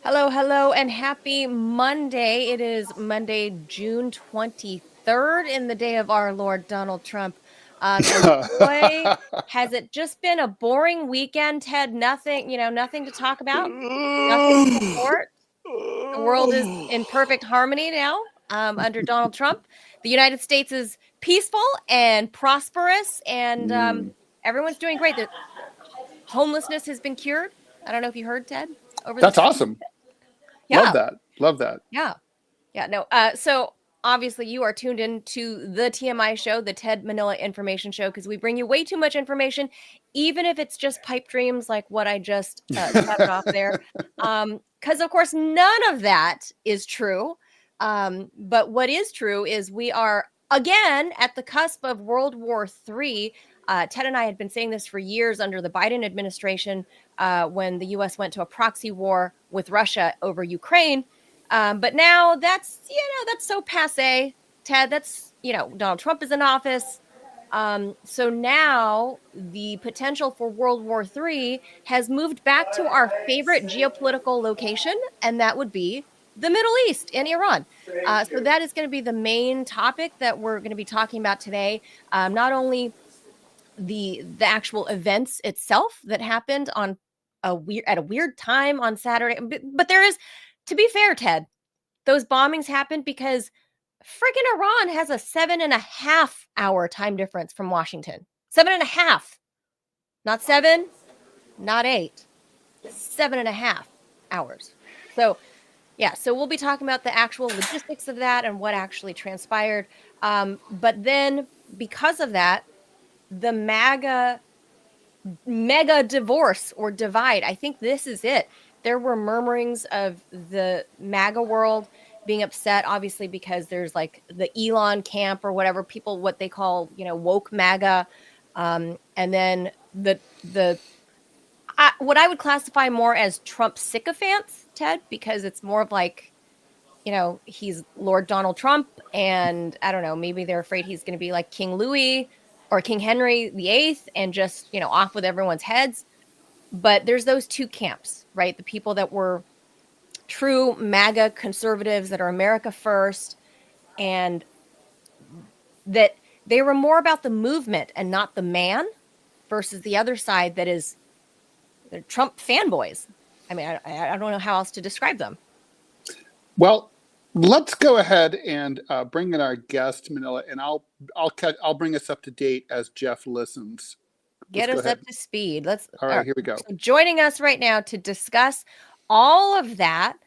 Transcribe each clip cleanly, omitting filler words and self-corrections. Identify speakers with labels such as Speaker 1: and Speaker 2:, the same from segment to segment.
Speaker 1: Hello, hello, and happy Monday. It is Monday, June 23rd, in the day of our Lord Donald Trump. And boy, has it just been a boring weekend, Ted. Nothing to talk about, nothing to report. The world is in perfect harmony now under Donald Trump. The United States is peaceful and prosperous, and everyone's doing great. The homelessness has been cured. I don't know if you heard, Ted.
Speaker 2: That's awesome.
Speaker 1: Yeah.
Speaker 2: Love that.
Speaker 1: Yeah. No. So obviously you are tuned in to the TMI Show, the Ted Manila Information Show, because we bring you way too much information, even if it's just pipe dreams like what I just tapped off there. Because, of course, none of that is true. But what is true is we are, again, at the cusp of World War III. Ted and I had been saying this for years under the Biden administration when the U.S. went to a proxy war with Russia over Ukraine. But now that's so passé, Ted. That's, Donald Trump is in office. So now the potential for World War III has moved back to our favorite geopolitical location, and that would be the Middle East and Iran. So that is going to be the main topic that we're going to be talking about today. Not only the actual events itself that happened on at a weird time on Saturday, but there is, to be fair, Ted, those bombings happened because friggin' Iran has a 7.5 hour time difference from Washington. 7.5, not 7, not 8, 7.5 hours. So yeah, so we'll be talking about the actual logistics of that and what actually transpired. But then because of that, the MAGA mega divorce or divide, I think this is it. There were murmurings of the MAGA world being upset, obviously, because there's like the Elon camp or whatever, people, what they call, woke MAGA. And then what I would classify more as Trump sycophants, Ted, because it's more of like, he's Lord Donald Trump, and I don't know, maybe they're afraid he's going to be like King Louis or King Henry VIII and just, off with everyone's heads. But there's those two camps, right? The people that were true MAGA conservatives that are America first, and that they were more about the movement and not the man, versus the other side that is they're Trump fanboys. I mean, I don't know how else to describe them.
Speaker 2: Well, let's go ahead and bring in our guest, Manila, and I'll bring us up to date as Jeff listens.
Speaker 1: Get us up to speed.
Speaker 2: All right, here we go.
Speaker 1: So joining us right now to discuss all of that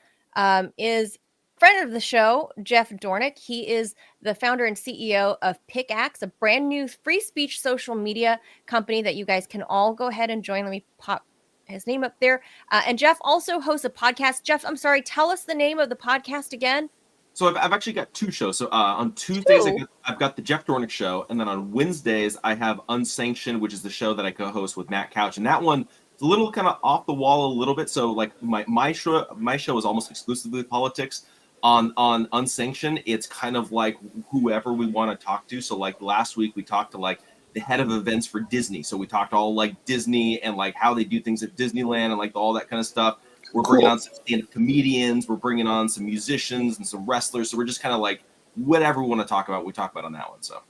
Speaker 1: is friend of the show, Jeff Dornick. He is the founder and CEO of Pickaxe, a brand new free speech social media company that you guys can all go ahead and join. Let me pop his name up there. And Jeff also hosts a podcast. Jeff, I'm sorry, tell us the name of the podcast again.
Speaker 3: So I've actually got two shows. So on Tuesdays, I've got the Jeff Dornick Show. And then on Wednesdays, I have Unsanctioned, which is the show that I co-host with Matt Couch. And that one, it's a little kind of off the wall a little bit. So like my show is almost exclusively politics. On Unsanctioned, it's kind of like whoever we want to talk to. So like last week, we talked to like the head of events for Disney. So we talked all like Disney and like how they do things at Disneyland and like all that kind of stuff. We're bringing on some stand-up comedians. We're bringing on some musicians and some wrestlers. So we're just kind of like whatever we want to talk about, we talk about on that one. So.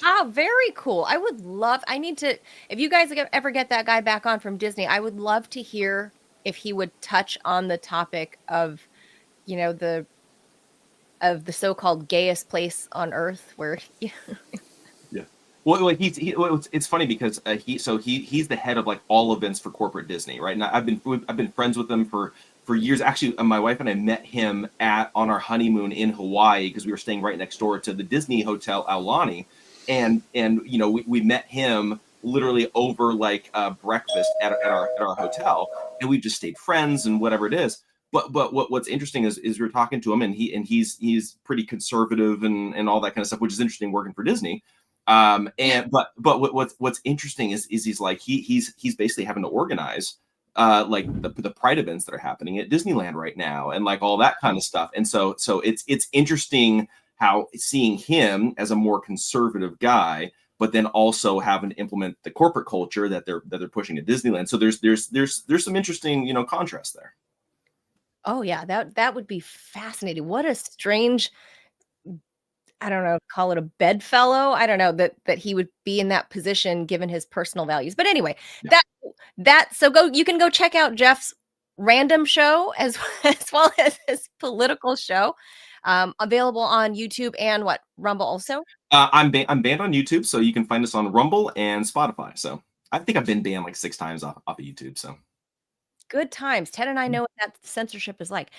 Speaker 1: Oh, very cool. I need to, if you guys ever get that guy back on from Disney, I would love to hear if he would touch on the topic of, you know, the so-called gayest place on earth where. Yeah.
Speaker 3: Well, it's funny because he's the head of like all events for corporate Disney, right? And I've been friends with him for years. Actually, my wife and I met him on our honeymoon in Hawaii because we were staying right next door to the Disney Hotel Aulani, and you know we met him literally over like breakfast at our hotel, and we just stayed friends and whatever it is. But what's interesting is we're talking to him and he's pretty conservative and all that kind of stuff, which is interesting working for Disney. But what's interesting is he's like he's basically having to organize like the pride events that are happening at Disneyland right now and like all that kind of stuff. And so it's interesting how seeing him as a more conservative guy, but then also having to implement the corporate culture that they're pushing at Disneyland. So there's some interesting, you know, contrast there.
Speaker 1: Oh yeah, that would be fascinating. What a strange, I don't know, call it a bedfellow. I don't know that he would be in that position given his personal values. But anyway, yeah. You can go check out Jeff's random show as well as his political show, available on YouTube and Rumble also.
Speaker 3: I'm banned on YouTube, so you can find us on Rumble and Spotify. So I think I've been banned like 6 times off of YouTube. So
Speaker 1: good times. Ted and I know what that censorship is like.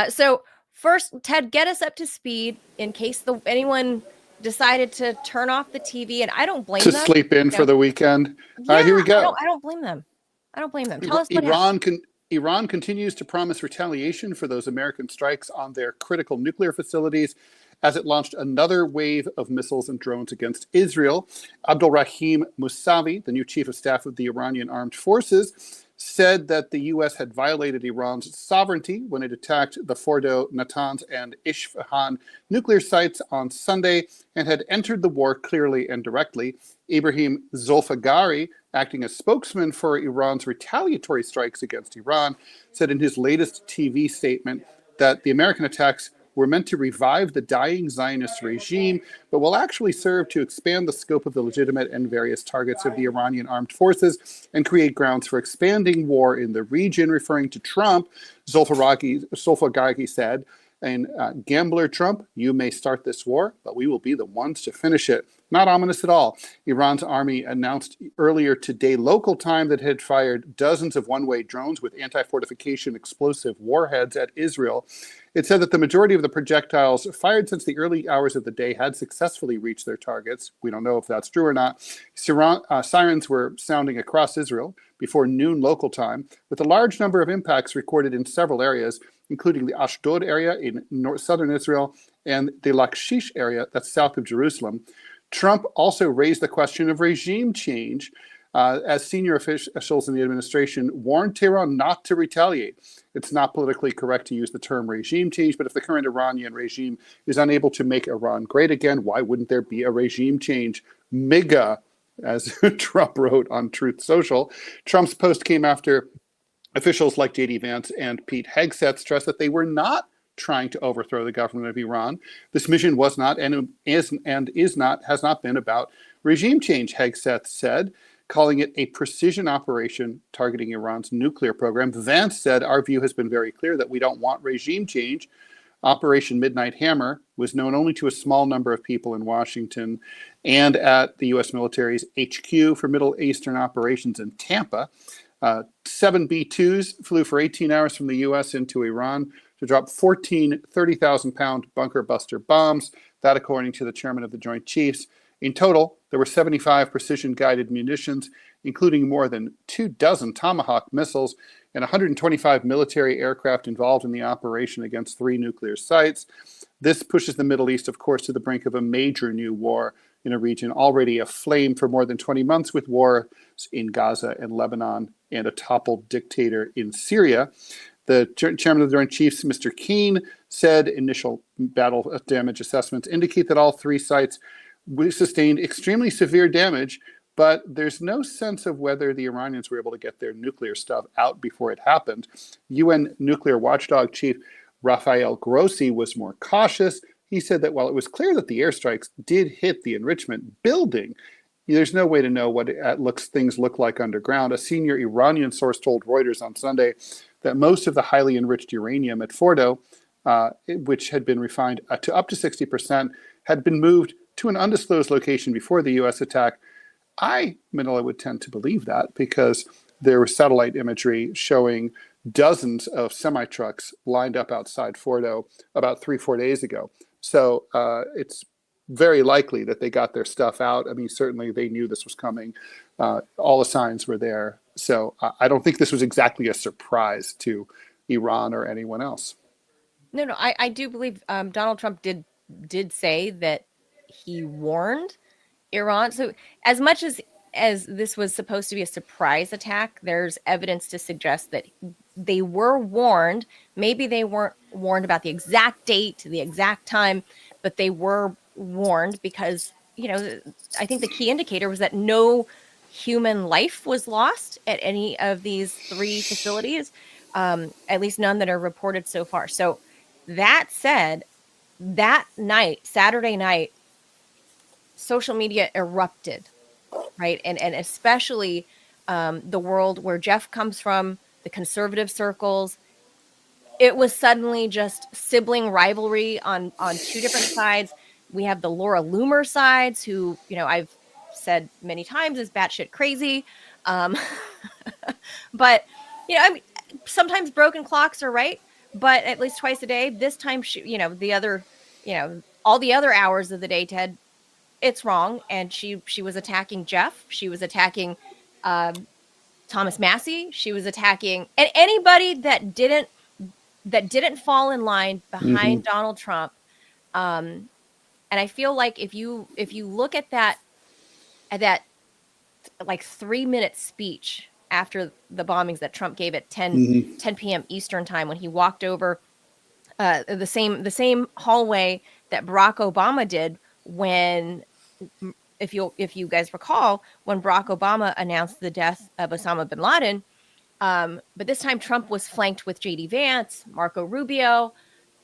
Speaker 1: So. First, Ted, get us up to speed in case anyone decided to turn off the TV, and I don't blame them. To
Speaker 2: sleep in for the weekend.
Speaker 1: Yeah, all right, here we go. I don't blame them. Tell us what happened.
Speaker 2: Iran continues to promise retaliation for those American strikes on their critical nuclear facilities as it launched another wave of missiles and drones against Israel. Abdul Rahim Mousavi, the new chief of staff of the Iranian armed forces, said that the U.S. had violated Iran's sovereignty when it attacked the Fordow, Natanz, and Isfahan nuclear sites on Sunday and had entered the war clearly and directly. Ibrahim Zolfagari, acting as spokesman for Iran's retaliatory strikes against Iran, said in his latest TV statement that the American attacks were meant to revive the dying Zionist regime, but will actually serve to expand the scope of the legitimate and various targets of the Iranian armed forces and create grounds for expanding war in the region. Referring to Trump, Zolfagari said, and gambler Trump, you may start this war, but we will be the ones to finish it. Not ominous at all. Iran's army announced earlier today local time that it had fired dozens of one-way drones with anti-fortification explosive warheads at Israel. It said that the majority of the projectiles fired since the early hours of the day had successfully reached their targets. We don't know if that's true or not. Sirens were sounding across Israel before noon local time, with a large number of impacts recorded in several areas, including the Ashdod area in southern Israel and the Lachish area that's south of Jerusalem. Trump also raised the question of regime change as senior officials in the administration warned Tehran not to retaliate. It's not politically correct to use the term regime change, but if the current Iranian regime is unable to make Iran great again, why wouldn't there be a regime change? MAGA, as Trump wrote on Truth Social. Trump's post came after Officials like J.D. Vance and Pete Hegseth stressed that they were not trying to overthrow the government of Iran. This mission was not and has not been about regime change, Hegseth said, calling it a precision operation targeting Iran's nuclear program. Vance said, our view has been very clear that we don't want regime change. Operation Midnight Hammer was known only to a small number of people in Washington and at the U.S. military's HQ for Middle Eastern operations in Tampa. 7 B-2s flew for 18 hours from the U.S. into Iran to drop 14 30,000-pound bunker buster bombs. That, according to the chairman of the Joint Chiefs. In total, there were 75 precision-guided munitions, including more than 24 Tomahawk missiles and 125 military aircraft involved in the operation against 3 nuclear sites. This pushes the Middle East, of course, to the brink of a major new war in a region already aflame for more than 20 months with wars in Gaza and Lebanon and a toppled dictator in Syria. The chairman of the Joint Chiefs, Mr. Keane, said initial battle damage assessments indicate that all 3 sites sustained extremely severe damage, but there's no sense of whether the Iranians were able to get their nuclear stuff out before it happened. UN nuclear watchdog chief Rafael Grossi was more cautious. He said that while it was clear that the airstrikes did hit the enrichment building, there's no way to know what things look like underground. A senior Iranian source told Reuters on Sunday that most of the highly enriched uranium at Fordow, which had been refined to up to 60%, had been moved to an undisclosed location before the U.S. attack. Manila would tend to believe that because there was satellite imagery showing dozens of semi-trucks lined up outside Fordow about 3-4 days ago. So it's very likely that they got their stuff out. I mean, certainly they knew this was coming. All the signs were there. So I don't think this was exactly a surprise to Iran or anyone else.
Speaker 1: No, I do believe Donald Trump did say that he warned Iran. So as much as this was supposed to be a surprise attack, there's evidence to suggest that they were warned. Maybe they weren't warned about the exact date, the exact time, but they were warned because, I think the key indicator was that no human life was lost at any of these 3 facilities, at least none that are reported so far. So that said, that night, Saturday night, social media erupted, right? And especially the world where Jeff comes from, the conservative circles, it was suddenly just sibling rivalry on 2 different sides. We have the Laura Loomer sides, who, I've said many times is batshit crazy. But, I mean, sometimes broken clocks are right, but at least twice a day. This time, the other, all the other hours of the day, Ted, it's wrong. And she was attacking Jeff. She was attacking Thomas Massey. She was attacking and anybody that didn't fall in line behind Donald Trump. And I feel like if you look at that like 3-minute speech after the bombings that Trump gave at 10 p.m. Eastern time, when he walked over the same hallway that Barack Obama did when, if you guys recall, when Barack Obama announced the death of Osama bin Laden. But this time Trump was flanked with J.D. Vance, Marco Rubio,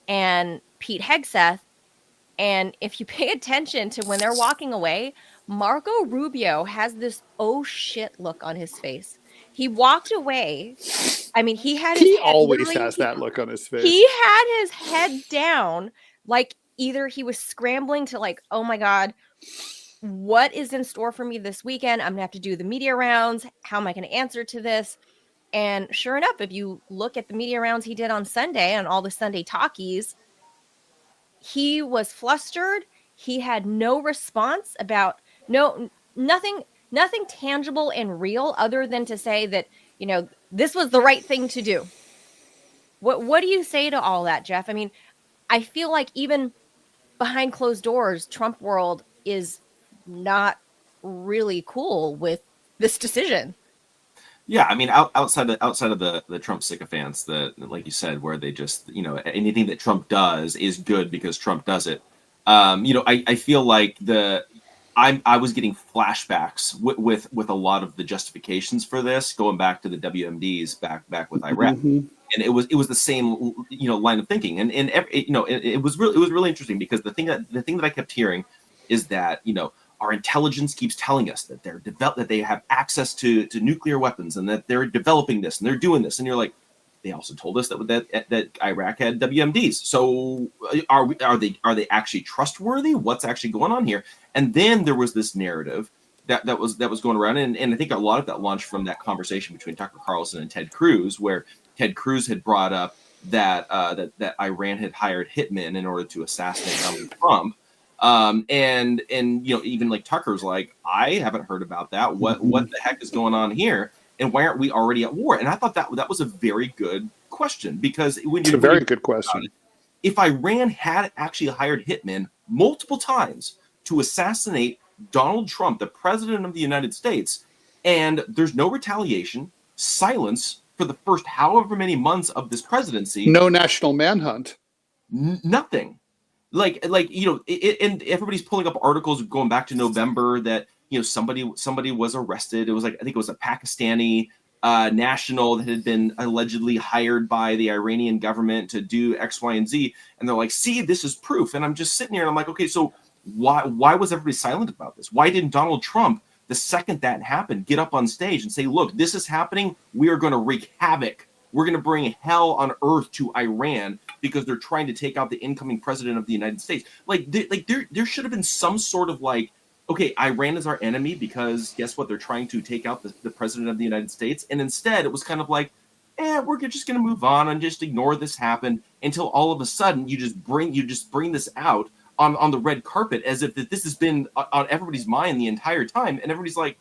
Speaker 1: and Pete Hegseth. And if you pay attention to when they're walking away, Marco Rubio has this oh shit look on his face. He walked away. I mean, he
Speaker 2: always has that look on his face.
Speaker 1: He had his head down, like either he was scrambling to like, oh my God, what is in store for me this weekend? I'm gonna have to do the media rounds. How am I going to answer to this? And sure enough, if you look at the media rounds he did on Sunday and all the Sunday talkies, he was flustered. He had no response about nothing tangible and real other than to say that, this was the right thing to do. What do you say to all that, Jeff? I mean, I feel like even behind closed doors, Trump world is not really cool with this decision.
Speaker 3: Yeah, I mean, outside of the Trump sycophants, that, like you said, where they just, anything that Trump does is good because Trump does it. I feel like I was getting flashbacks with a lot of the justifications for this, going back to the WMDs back with Iraq, and it was the same line of thinking, and it was really interesting, because the thing that I kept hearing is that our intelligence keeps telling us that that they have access to nuclear weapons, and that they're developing this and they're doing this, and you're like, they also told us that Iraq had WMDs. So are they actually trustworthy? What's actually going on here? And then there was this narrative that was going around, and I think a lot of that launched from that conversation between Tucker Carlson and Ted Cruz, where Ted Cruz had brought up that Iran had hired hitmen in order to assassinate Donald Trump. And even like Tucker's like, I haven't heard about that. What the heck is going on here? And why aren't we already at war? And I thought that was a very good question, because it's a
Speaker 2: very good question.
Speaker 3: If Iran had actually hired hitmen multiple times to assassinate Donald Trump, the president of the United States, and there's no retaliation, silence for the first however many months of this presidency,
Speaker 2: no national manhunt,
Speaker 3: nothing. And everybody's pulling up articles going back to November that somebody was arrested. It was I think it was a Pakistani national that had been allegedly hired by the Iranian government to do X, Y, and Z. And they're like, see, this is proof. And I'm just sitting here and I'm like, okay, so why was everybody silent about this? Why didn't Donald Trump, the second that happened, get up on stage and say, look, this is happening. We are going to wreak havoc. We're going to bring hell on earth to Iran because they're trying to take out the incoming president of the United States. There should have been some sort of okay, Iran is our enemy because guess what? They're trying to take out the president of the United States. And instead it was kind of like, we're just going to move on and just ignore this happen, until all of a sudden you just bring this out on the red carpet as if this has been on everybody's mind the entire time. And everybody's like,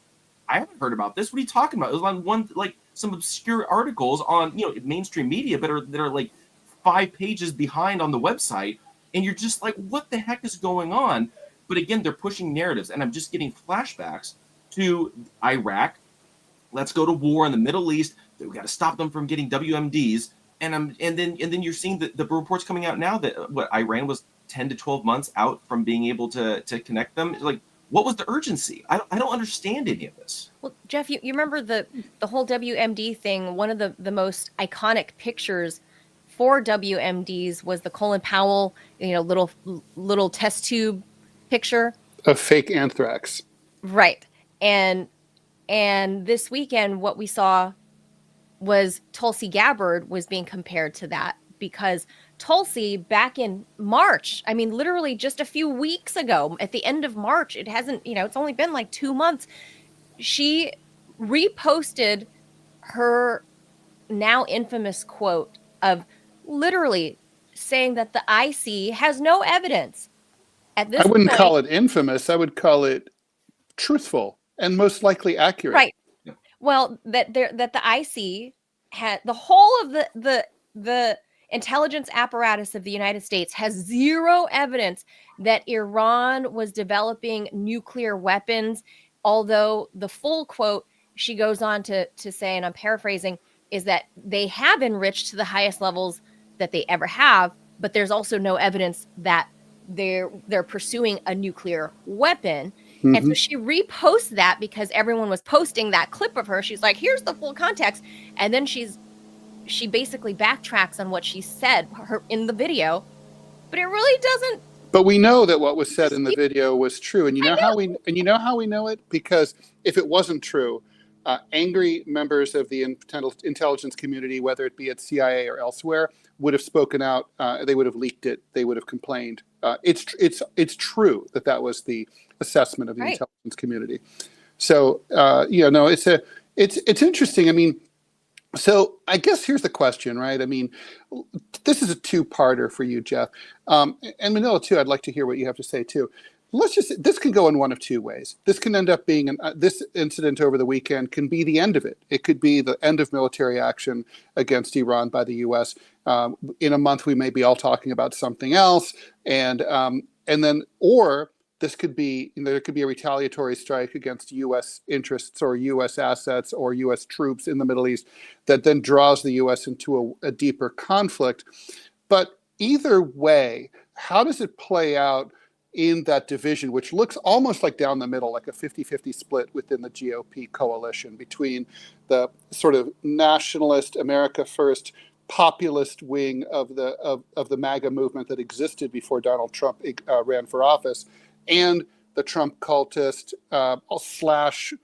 Speaker 3: I haven't heard about this. What are you talking about? It was on some obscure articles on, mainstream media that are 5 pages behind on the website. And you're just like, what the heck is going on? But again, they're pushing narratives, and I'm just getting flashbacks to Iraq. Let's go to war in the Middle East. We got to stop them from getting WMDs. And then you're seeing the reports coming out now that Iran was 10 to 12 months out from being able to connect them. What was the urgency? I don't understand any of this.
Speaker 1: Well, Jeff, you remember the whole WMD thing? One of the most iconic pictures for WMDs was the Colin Powell, little test tube picture
Speaker 2: of fake anthrax.
Speaker 1: Right. And this weekend, what we saw was Tulsi Gabbard was being compared to that, because Tulsi back in March, I mean, literally just a few weeks ago, at the end of March, it hasn't, it's only been 2 months. She reposted her now infamous quote of literally saying that the IC has no evidence. At this
Speaker 2: I wouldn't
Speaker 1: point,
Speaker 2: call it infamous. I would call it truthful and most likely accurate.
Speaker 1: Right. Yeah. Well, that the IC had the whole of the intelligence apparatus of the United States has zero evidence that Iran was developing nuclear weapons. Although the full quote, she goes on to say, and I'm paraphrasing, is that they have enriched to the highest levels that they ever have, but there's also no evidence that they're pursuing a nuclear weapon. Mm-hmm. And so she reposts that because everyone was posting that clip of her. She's like, here's the full context. And then she basically backtracks on what she said in the video, but it really doesn't.
Speaker 2: But we know that what was said in the video was true. And you know how we know it? Because if it wasn't true, angry members of the intelligence community, whether it be at CIA or elsewhere, would have spoken out. They would have leaked it. They would have complained. It's true that was the assessment of the intelligence community. So it's interesting. I mean, so I guess here's the question, right? I mean, this is a two-parter for you, Jeff, and Manila too. I'd like to hear what you have to say too. This can go in one of two ways. This can end up being this incident over the weekend can be the end of it. It could be the end of military action against Iran by the U.S. In a month, we may be all talking about something else, and then this could be there could be a retaliatory strike against U.S. interests or U.S. assets or U.S. troops in the Middle East that then draws the U.S. into a deeper conflict. But either way, how does it play out in that division, which looks almost like down the middle, like a 50-50 split within the GOP coalition between the sort of nationalist, America First, populist wing of the MAGA movement that existed before Donald Trump ran for office, and the Trump cultist slash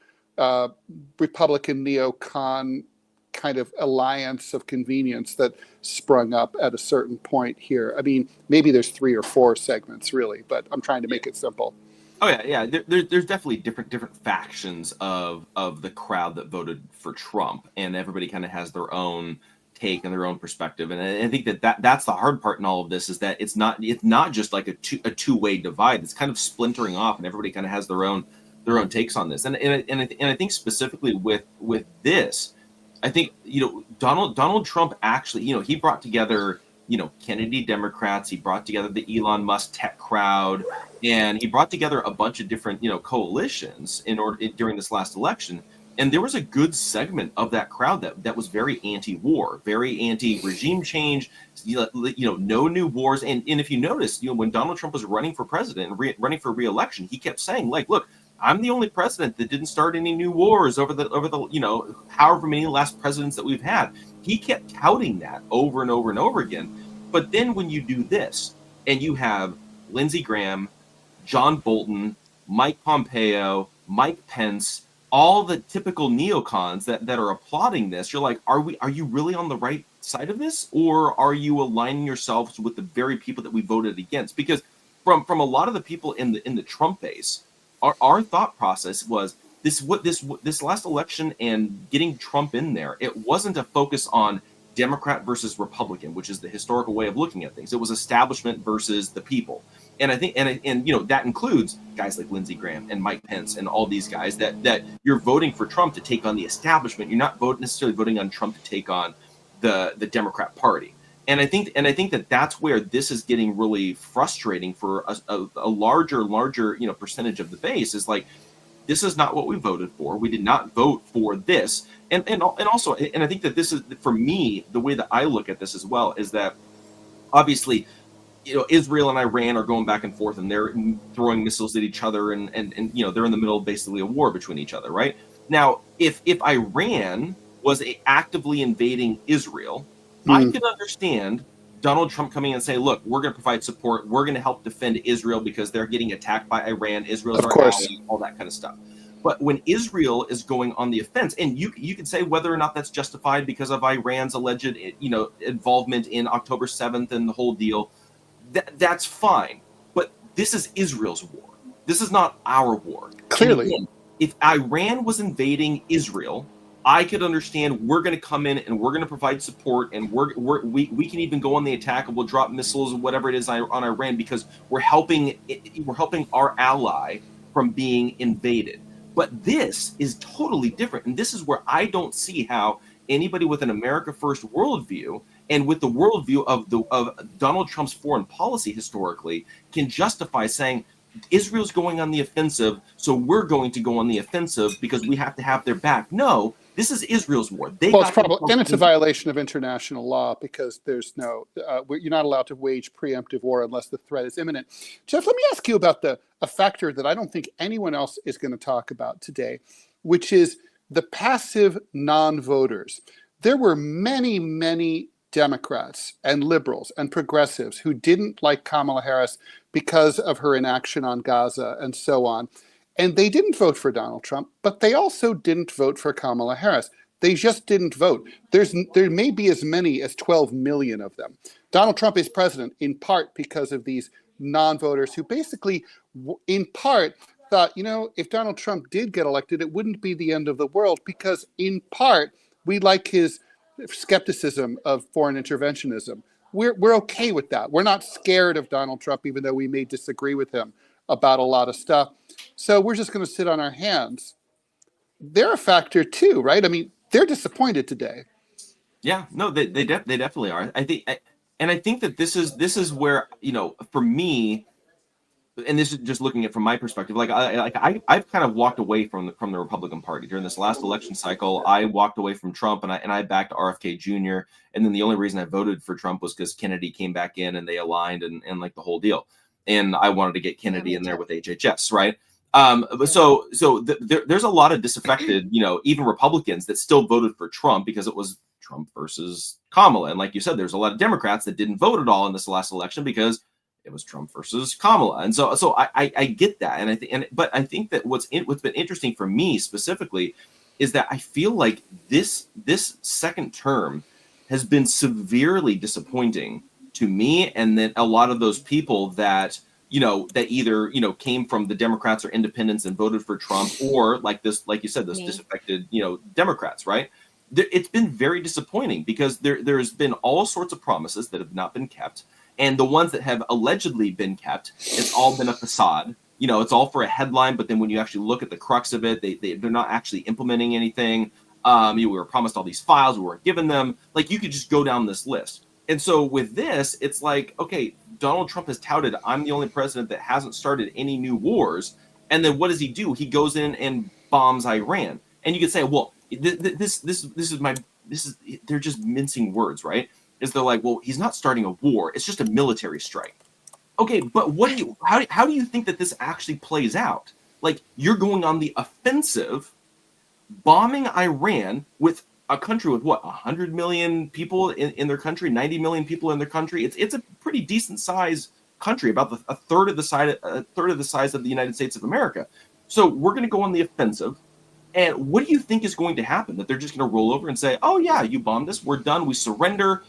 Speaker 2: Republican neocon kind of alliance of convenience that sprung up at a certain point here. I mean, maybe there's 3 or 4 segments really, but I'm trying to make it simple.
Speaker 3: Oh yeah. There's definitely different factions of the crowd that voted for Trump, and everybody kind of has their own take and their own perspective. And I think that's the hard part in all of this, is that it's not just like a two-way divide. It's kind of splintering off, and everybody kind of has their own takes on this. And I think specifically with this, I think, Donald Trump actually, he brought together, Kennedy Democrats, he brought together the Elon Musk tech crowd, and he brought together a bunch of different, coalitions during this last election. And there was a good segment of that crowd that was very anti-war, very anti-regime change, no new wars. And if you notice, when Donald Trump was running for president and running for re-election, he kept saying, like, look, I'm the only president that didn't start any new wars over the however many last presidents that we've had. He kept touting that over and over and over again. But then when you do this, and you have Lindsey Graham, John Bolton, Mike Pompeo, Mike Pence, all the typical neocons that are applauding this, you're like, are you really on the right side of this, or are you aligning yourselves with the very people that we voted against? Because from a lot of the people in the Trump base, our thought process was this last election and getting Trump in there, it wasn't a focus on Democrat versus Republican, which is the historical way of looking at things. It was establishment versus the people. And I think, and that includes guys like Lindsey Graham and Mike Pence and all these guys that you're voting for Trump to take on the establishment. You're not necessarily voting on Trump to take on the Democrat Party. And I think that's where this is getting really frustrating for a larger percentage of the base, is like, this is not what we voted for. We did not vote for this. And also, and I think that this is, for me, the way that I look at this as well, is that obviously, Israel and Iran are going back and forth, and they're throwing missiles at each other, and they're in the middle of basically a war between each other, right? Now, if Iran was actively invading Israel, I could understand Donald Trump coming in and saying, look, we're going to provide support. We're going to help defend Israel because they're getting attacked by Iran. Israel's our ally, all that kind of stuff. But when Israel is going on the offense, and you can say whether or not that's justified because of Iran's alleged, involvement in October 7th and the whole deal, that's fine. But this is Israel's war. This is not our war.
Speaker 2: Clearly.
Speaker 3: Again, if Iran was invading Israel, I could understand we're going to come in and we're going to provide support, and we can even go on the attack, and we'll drop missiles or whatever it is on Iran because we're helping our ally from being invaded. But this is totally different, and this is where I don't see how anybody with an America First worldview and with the worldview of Donald Trump's foreign policy historically can justify saying Israel's going on the offensive, so we're going to go on the offensive because we have to have their back. No. This is Israel's war.
Speaker 2: It's a violation of international law because there's you're not allowed to wage preemptive war unless the threat is imminent. Jeff, let me ask you about a factor that I don't think anyone else is going to talk about today, which is the passive non-voters. There were many, many Democrats and liberals and progressives who didn't like Kamala Harris because of her inaction on Gaza and so on. And they didn't vote for Donald Trump, but they also didn't vote for Kamala Harris. They just didn't vote. There may be as many as 12 million of them. Donald Trump is president in part because of these non-voters who basically, in part, thought, if Donald Trump did get elected, it wouldn't be the end of the world because, in part, we like his skepticism of foreign interventionism. We're okay with that. We're not scared of Donald Trump, even though we may disagree with him about a lot of stuff. So we're just going to sit on our hands. They're a factor too, right? I mean, they're disappointed today.
Speaker 3: Yeah, no, they definitely are. I think that this is where, for me, and this is just looking at from my perspective, I've kind of walked away from the Republican Party during this last election cycle. I walked away from Trump and I backed RFK Jr. And then the only reason I voted for Trump was because Kennedy came back in and they aligned and like the whole deal. and I wanted to get Kennedy in there
Speaker 1: too.
Speaker 3: with HHS, right? There's a lot of disaffected, even Republicans that still voted for Trump because it was Trump versus Kamala. And like you said, there's a lot of Democrats that didn't vote at all in this last election because it was Trump versus Kamala. And so I get that. But I think that what's been interesting for me specifically is that I feel like this second term has been severely disappointing to me, and then a lot of those people that that either came from the Democrats or independents and voted for Trump, or like you said, those disaffected Democrats, right? It's been very disappointing because there's been all sorts of promises that have not been kept, and the ones that have allegedly been kept, it's all been a facade. It's all for a headline, but then when you actually look at the crux of it, they're not actually implementing anything. We were promised all these files, we weren't given them. Like, you could just go down this list. And so with this, it's like, okay, Donald Trump has touted, I'm the only president that hasn't started any new wars. And then what does he do? He goes in and bombs Iran. And you could say, well, they're just mincing words, right? They're like, well, he's not starting a war. It's just a military strike. Okay, but how do you think that this actually plays out? Like, you're going on the offensive, bombing Iran with a country with 100 million people in their country, 90 million people in their country. It's a pretty decent sized country, about a third of the size of the United States of America. So we're going to go on the offensive. And what do you think is going to happen? That they're just going to roll over and say, "Oh yeah, you bombed us. We're done. We surrender."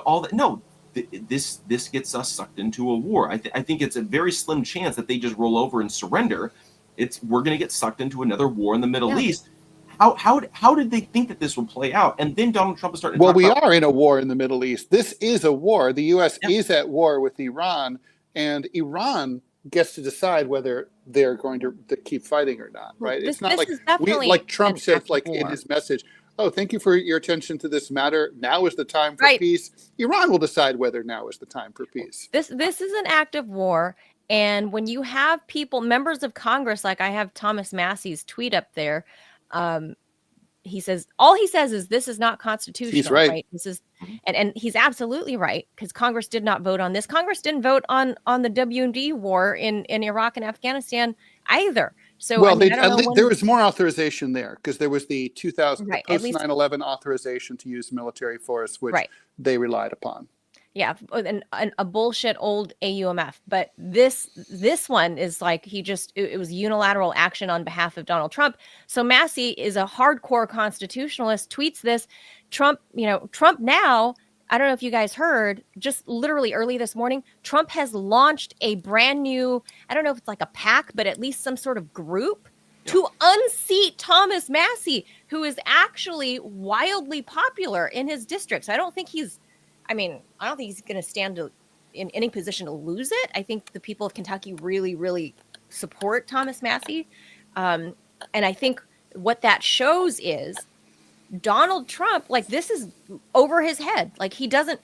Speaker 3: All that. No, this gets us sucked into a war. I think it's a very slim chance that they just roll over and surrender. We're going to get sucked into another war in the Middle East. How did they think that this would play out? And then Donald Trump is starting to talk about,
Speaker 2: are in a war in the Middle East. This is a war. The U.S. is at war with Iran, and Iran gets to decide whether they're going to keep fighting or not, right? It's not like Trump said, like in his message, "Oh, thank you for your attention to this matter. Now is the time for peace." Iran will decide whether now is the time for peace.
Speaker 1: This is an active war. And when you have members of Congress, like I have Thomas Massey's tweet up there, he says is this is not constitutional.
Speaker 2: He's right.
Speaker 1: Right? This is, and he's absolutely right, because Congress did not vote on this. Congress didn't vote on the WMD war in Iraq and Afghanistan either. So
Speaker 2: there was more authorization there, because there was the 2000 post 9/11 authorization to use military force, which they relied upon.
Speaker 1: Yeah, and a bullshit old AUMF. But this one is like, it was unilateral action on behalf of Donald Trump. So Massey is a hardcore constitutionalist, tweets this. Trump now, I don't know if you guys heard, just literally early this morning, Trump has launched a brand new, I don't know if it's like a PAC, but at least some sort of group to unseat Thomas Massey, who is actually wildly popular in his districts. I don't think he's going to stand in any position to lose it. I think the people of Kentucky really, really support Thomas Massey. And I think what that shows is Donald Trump, like, this is over his head. Like, he doesn't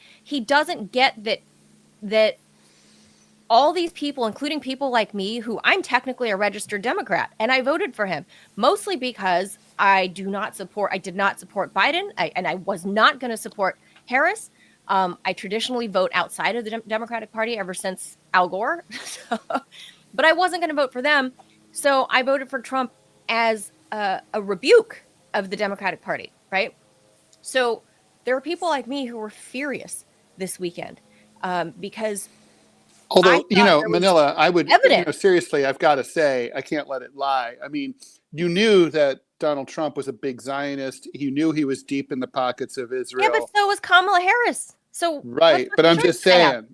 Speaker 1: get that all these people, including people like me, who I'm technically a registered Democrat, and I voted for him mostly because I did not support Biden, and I was not going to support Harris. I traditionally vote outside of the Democratic Party ever since Al Gore, but I wasn't going to vote for them. So I voted for Trump as a rebuke of the Democratic Party, right? So there were people like me who were furious this weekend because
Speaker 2: although, Manila, I would, seriously, I've got to say, I can't let it lie. I mean, you knew that Donald Trump was a big Zionist. You knew he was deep in the pockets of Israel.
Speaker 1: Yeah, but so was Kamala Harris. So
Speaker 2: right, but I'm just saying,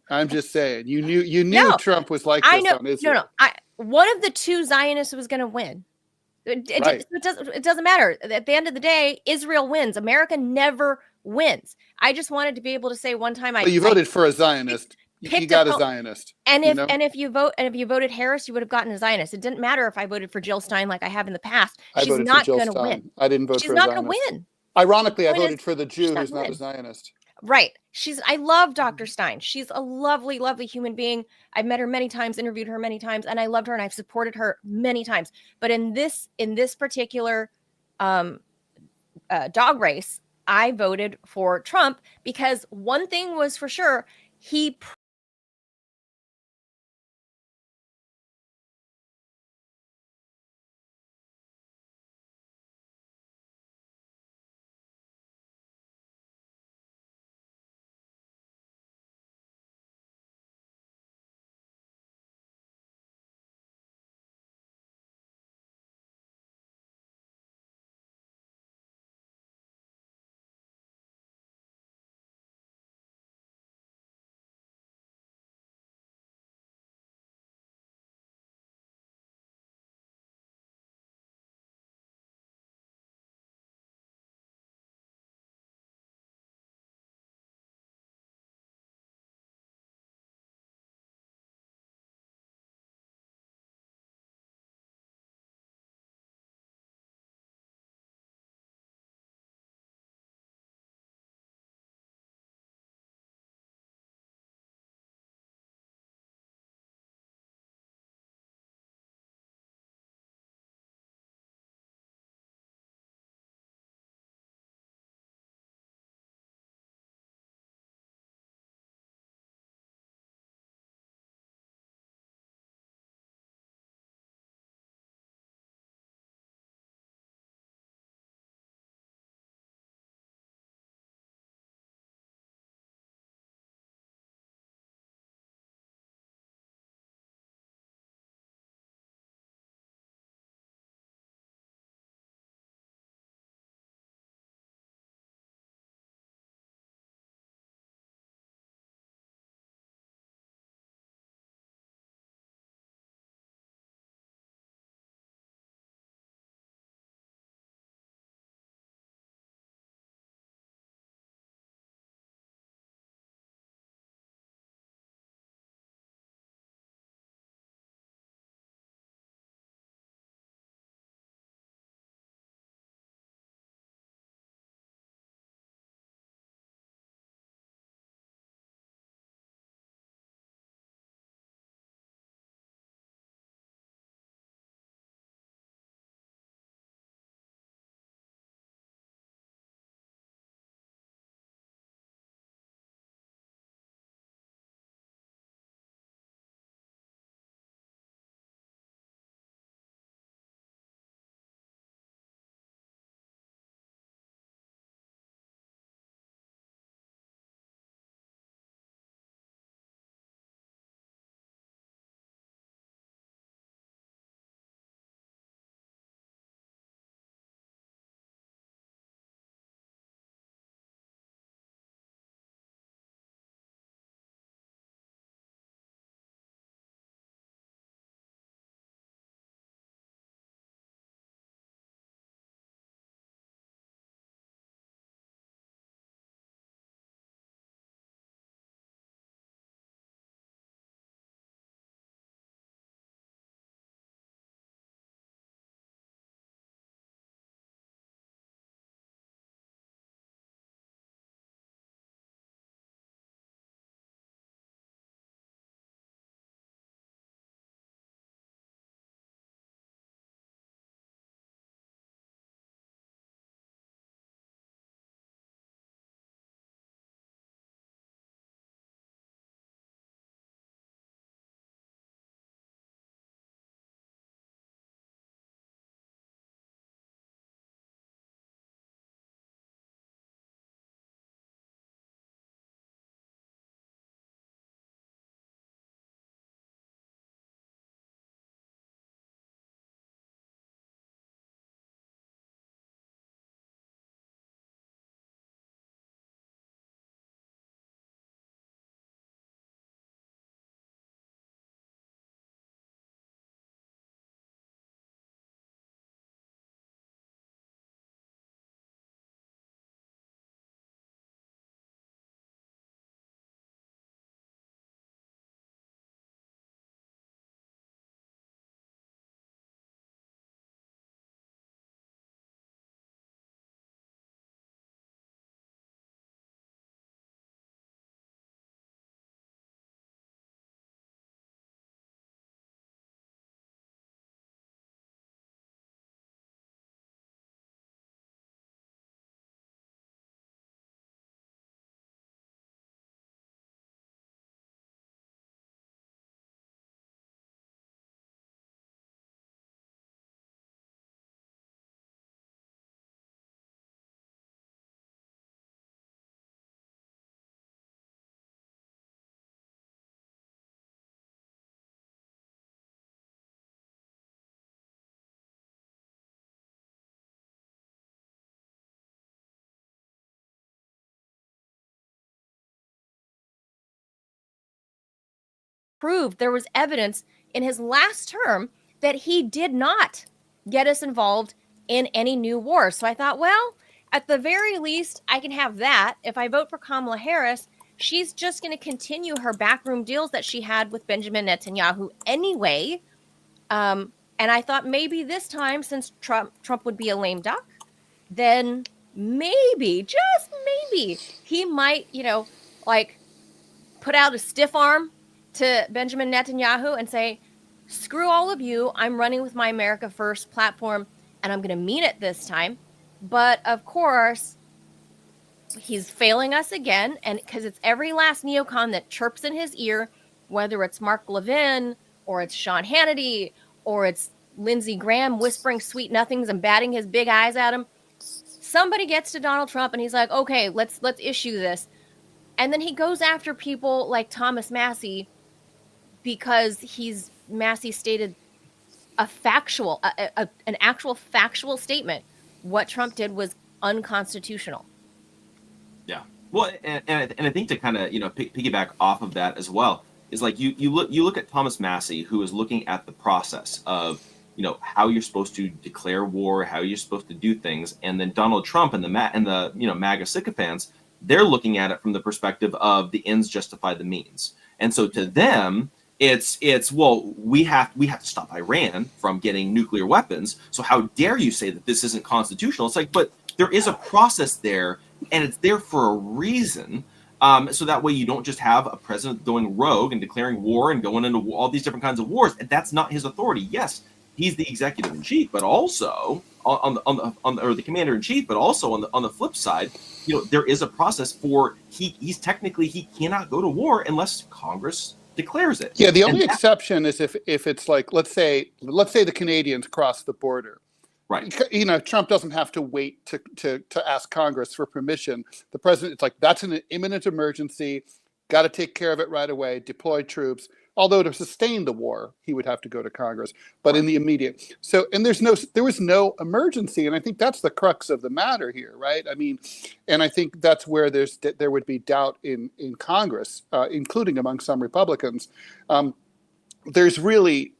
Speaker 2: you knew Trump was like this on Israel.
Speaker 1: One of the two Zionists was going to win. It doesn't matter. At the end of the day, Israel wins. America never wins. I just wanted to be able to say one time,
Speaker 2: you voted for a Zionist. You got a Zionist.
Speaker 1: And if you voted Harris, you would have gotten a Zionist. It didn't matter if I voted for Jill Stein like I have in the past. She's not going to win.
Speaker 2: I didn't vote for a Zionist.
Speaker 1: She's not going to win.
Speaker 2: Ironically, I voted for the Jew who's not a Zionist.
Speaker 1: Right. I love Dr. Stein. She's a lovely, lovely human being. I've met her many times, interviewed her many times, and I loved her and I've supported her many times. But in this particular dog race, I voted for Trump because one thing was for sure, he proved, there was evidence in his last term that he did not get us involved in any new wars. So I thought, well, at the very least, I can have that. If I vote for Kamala Harris, she's just going to continue her backroom deals that she had with Benjamin Netanyahu anyway. And I thought maybe this time, since Trump would be a lame duck, then maybe, just maybe, he might, like put out a stiff arm to Benjamin Netanyahu and say, screw all of you. I'm running with my America First platform, and I'm going to mean it this time. But of course, he's failing us again. And because it's every last neocon that chirps in his ear, whether it's Mark Levin or it's Sean Hannity or it's Lindsey Graham whispering sweet nothings and batting his big eyes at him. Somebody gets to Donald Trump and he's like, okay, let's issue this. And then he goes after people like Thomas Massie because Massie stated an actual factual statement. What Trump did was unconstitutional.
Speaker 3: Yeah. Well, and I think to kind of, piggyback off of that as well is like you look at Thomas Massie, who is looking at the process of, how you're supposed to declare war, how you're supposed to do things. And then Donald Trump and the MAGA sycophants, they're looking at it from the perspective of the ends justify the means. And so to them, it's well, we have to stop Iran from getting nuclear weapons. So how dare you say that this isn't constitutional? It's like, but there is a process there, and it's there for a reason. So that way you don't just have a president going rogue and declaring war and going into all these different kinds of wars. And that's not his authority. Yes, he's the executive in chief, but also or the commander in chief, but also on the flip side, there is a process for he cannot go to war unless Congress declares it.
Speaker 2: Yeah, the only exception is if it's like, let's say the Canadians cross the border.
Speaker 3: Right.
Speaker 2: Trump doesn't have to wait to ask Congress for permission. The president, it's like, that's an imminent emergency, got to take care of it right away, deploy troops. Although to sustain the war, he would have to go to Congress, but in the immediate. So, and there was no emergency. And I think that's the crux of the matter here, right? I mean, and I think that's where there would be doubt in Congress, including among some Republicans. There's really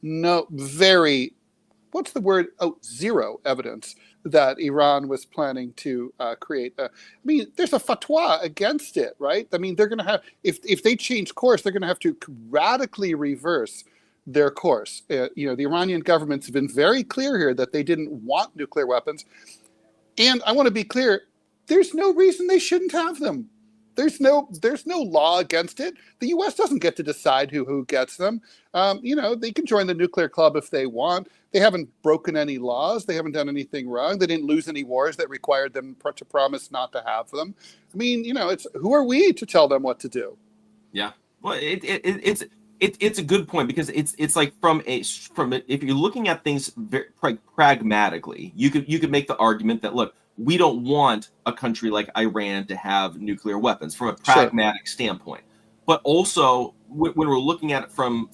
Speaker 2: zero evidence that Iran was planning to create. There's a fatwa against it, right? I mean, they're going to have, if they change course, they're going to have to radically reverse their course. The Iranian government's been very clear here that they didn't want nuclear weapons. And I want to be clear, there's no reason they shouldn't have them. There's no law against it. The U.S. doesn't get to decide who gets them. They can join the nuclear club if they want. They haven't broken any laws. They haven't done anything wrong. They didn't lose any wars that required them to promise not to have them. I mean, it's who are we to tell them what to do?
Speaker 3: Yeah. Well, it's a good point because it's like if you're looking at things very pragmatically, you could make the argument that, look, we don't want a country like Iran to have nuclear weapons from a pragmatic standpoint. But also, when we're looking at it from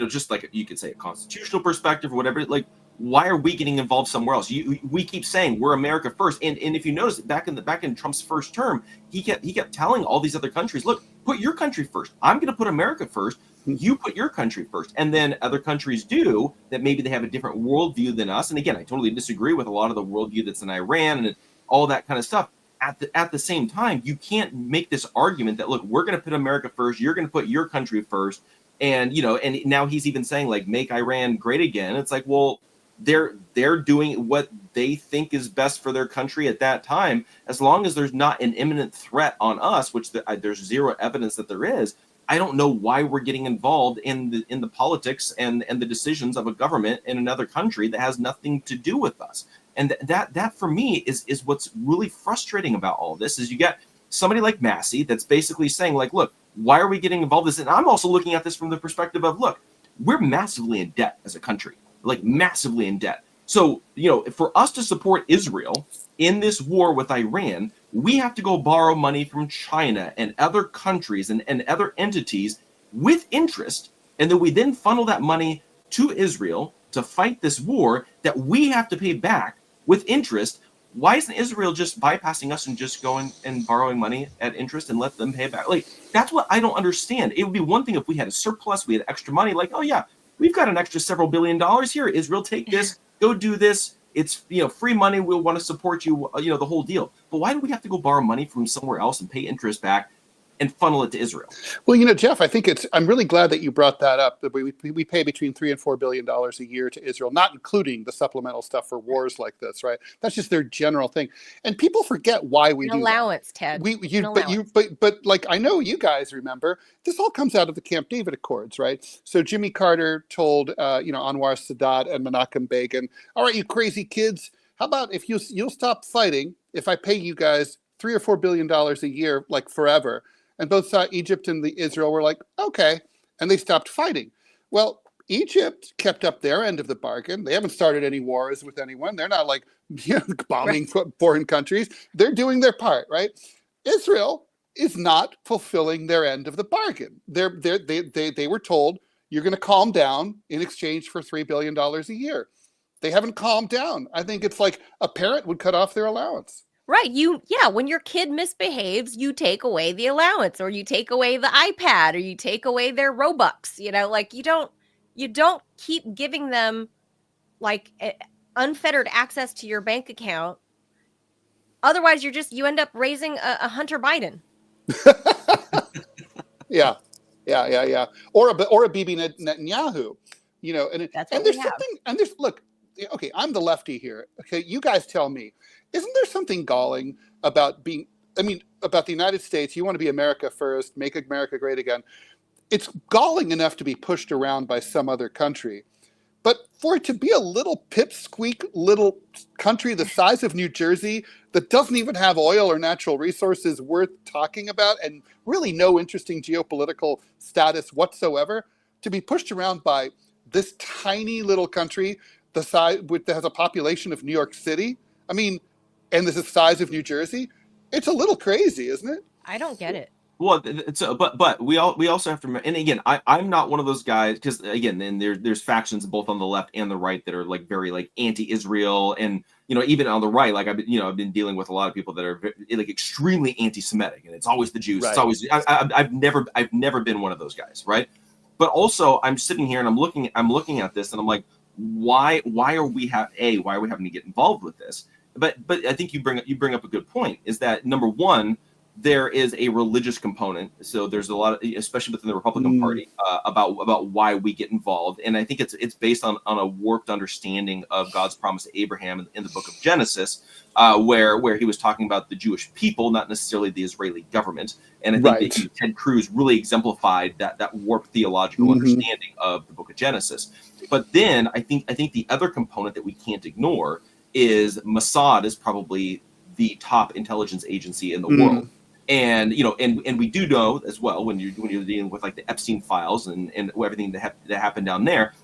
Speaker 3: just like you could say a constitutional perspective or whatever, like, why are we getting involved somewhere else? We keep saying we're America first, and if you notice back in Trump's first term, he kept telling all these other countries, look, put your country first. I'm going to put America first. You put your country first, and then other countries do that. Maybe they have a different worldview than us. And again, I totally disagree with a lot of the worldview that's in Iran and all that kind of stuff. At the same time, you can't make this argument that, look, we're going to put America first. You're going to put your country first. And, and now he's even saying, like, make Iran great again. It's like, well, they're doing what they think is best for their country at that time. As long as there's not an imminent threat on us, which there's zero evidence that there is, I don't know why we're getting involved in the politics and the decisions of a government in another country that has nothing to do with us. And that for me is what's really frustrating about all this is you got somebody like Massie that's basically saying, like, look, why are we getting involved in this? And I'm also looking at this from the perspective of, look, we're massively in debt as a country, like massively in debt. So, for us to support Israel in this war with Iran, we have to go borrow money from China and other countries and other entities with interest. And then we then funnel that money to Israel to fight this war that we have to pay back with interest, why isn't Israel just bypassing us and just going and borrowing money at interest and let them pay back? Like, that's what I don't understand. It would be one thing if we had a surplus, we had extra money, like, oh yeah, we've got an extra several $billions here. Israel, take this, go do this. It's, free money. We'll want to support you, the whole deal. But why do we have to go borrow money from somewhere else and pay interest back and funnel it to Israel?
Speaker 2: Well, Jeff, I think I'm really glad that you brought that up. That we pay between $3 and $4 billion a year to Israel, not including the supplemental stuff for wars like this, right? That's just their general thing, and people forget why we do
Speaker 1: allowance,
Speaker 2: that.
Speaker 1: Ted.
Speaker 2: But like I know you guys remember, this all comes out of the Camp David Accords, right? So Jimmy Carter told Anwar Sadat and Menachem Begin, all right, you crazy kids, how about if you'll stop fighting if I pay you guys $3 or $4 billion a year, like forever. And both Egypt and Israel were like, okay. And they stopped fighting. Well, Egypt kept up their end of the bargain. They haven't started any wars with anyone. They're not like bombing foreign countries. They're doing their part, right? Israel is not fulfilling their end of the bargain. They were told, you're going to calm down in exchange for $3 billion a year. They haven't calmed down. I think it's like a parent would cut off their allowance.
Speaker 1: Right. When your kid misbehaves, you take away the allowance, or you take away the iPad, or you take away their Robux, like you don't keep giving them like unfettered access to your bank account. Otherwise you end up raising a Hunter Biden.
Speaker 2: Yeah. Or a Bibi Netanyahu, and there's something, and there's, look, okay, I'm the lefty here. Okay. You guys tell me. Isn't there something galling about about the United States? You want to be America first, make America great again. It's galling enough to be pushed around by some other country. But for it to be a little pipsqueak little country the size of New Jersey that doesn't even have oil or natural resources worth talking about and really no interesting geopolitical status whatsoever, to be pushed around by this tiny little country the size that has a population of New York City, and this is the size of New Jersey, it's a little crazy, isn't it?
Speaker 1: I don't get it.
Speaker 3: Well, but we also have to remember, and again, I'm not one of those guys, because again, then there's factions both on the left and the right that are like very like anti-Israel, and even on the right, like I've been dealing with a lot of people that are like extremely anti-Semitic, and it's always the Jews. Right. It's always I've never been one of those guys, right? But also, I'm sitting here and I'm looking at this, and I'm like, why are we having to get involved with this? But I think you bring up a good point, is that number one, there is a religious component. So there's a lot of, especially within the Republican Party, about why we get involved. And I think it's based on a warped understanding of God's promise to Abraham in the book of Genesis, where he was talking about the Jewish people, not necessarily the Israeli government. And I think that Ted Cruz really exemplified that warped theological understanding of the book of Genesis. But then I think the other component that we can't ignore is Mossad is probably the top intelligence agency in the world. And and we do know as well, when you're dealing with like the Epstein files and everything that happened down there,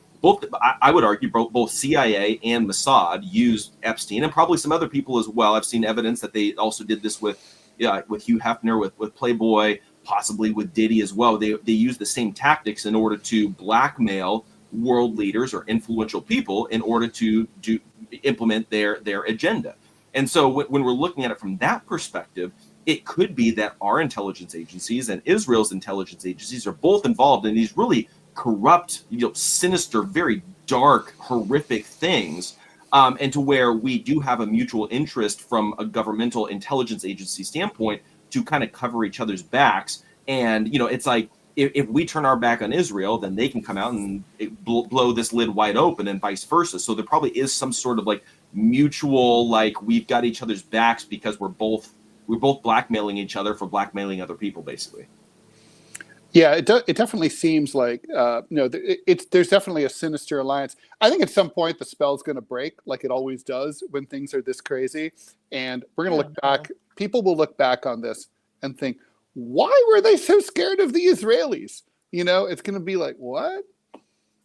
Speaker 3: I would argue both CIA and Mossad used Epstein, and probably some other people as well. I've seen evidence that they also did this with Hugh Hefner, with Playboy, possibly with Diddy as well. They used the same tactics in order to blackmail world leaders or influential people in order to implement their agenda. And so when we're looking at it from that perspective, it could be that our intelligence agencies and Israel's intelligence agencies are both involved in these really corrupt, sinister, very dark, horrific things, and to where we do have a mutual interest from a governmental intelligence agency standpoint to kind of cover each other's backs. And, it's like, if we turn our back on Israel, then they can come out and blow this lid wide open, and vice versa. So there probably is some sort of like mutual, like, we've got each other's backs because we're both blackmailing each other for blackmailing other people, basically.
Speaker 2: Yeah, it definitely seems like there's definitely a sinister alliance. I think at some point the spell's going to break, like it always does when things are this crazy, and we're going to look back. People will look back on this and think, why were they so scared of the Israelis? It's going to be like, what?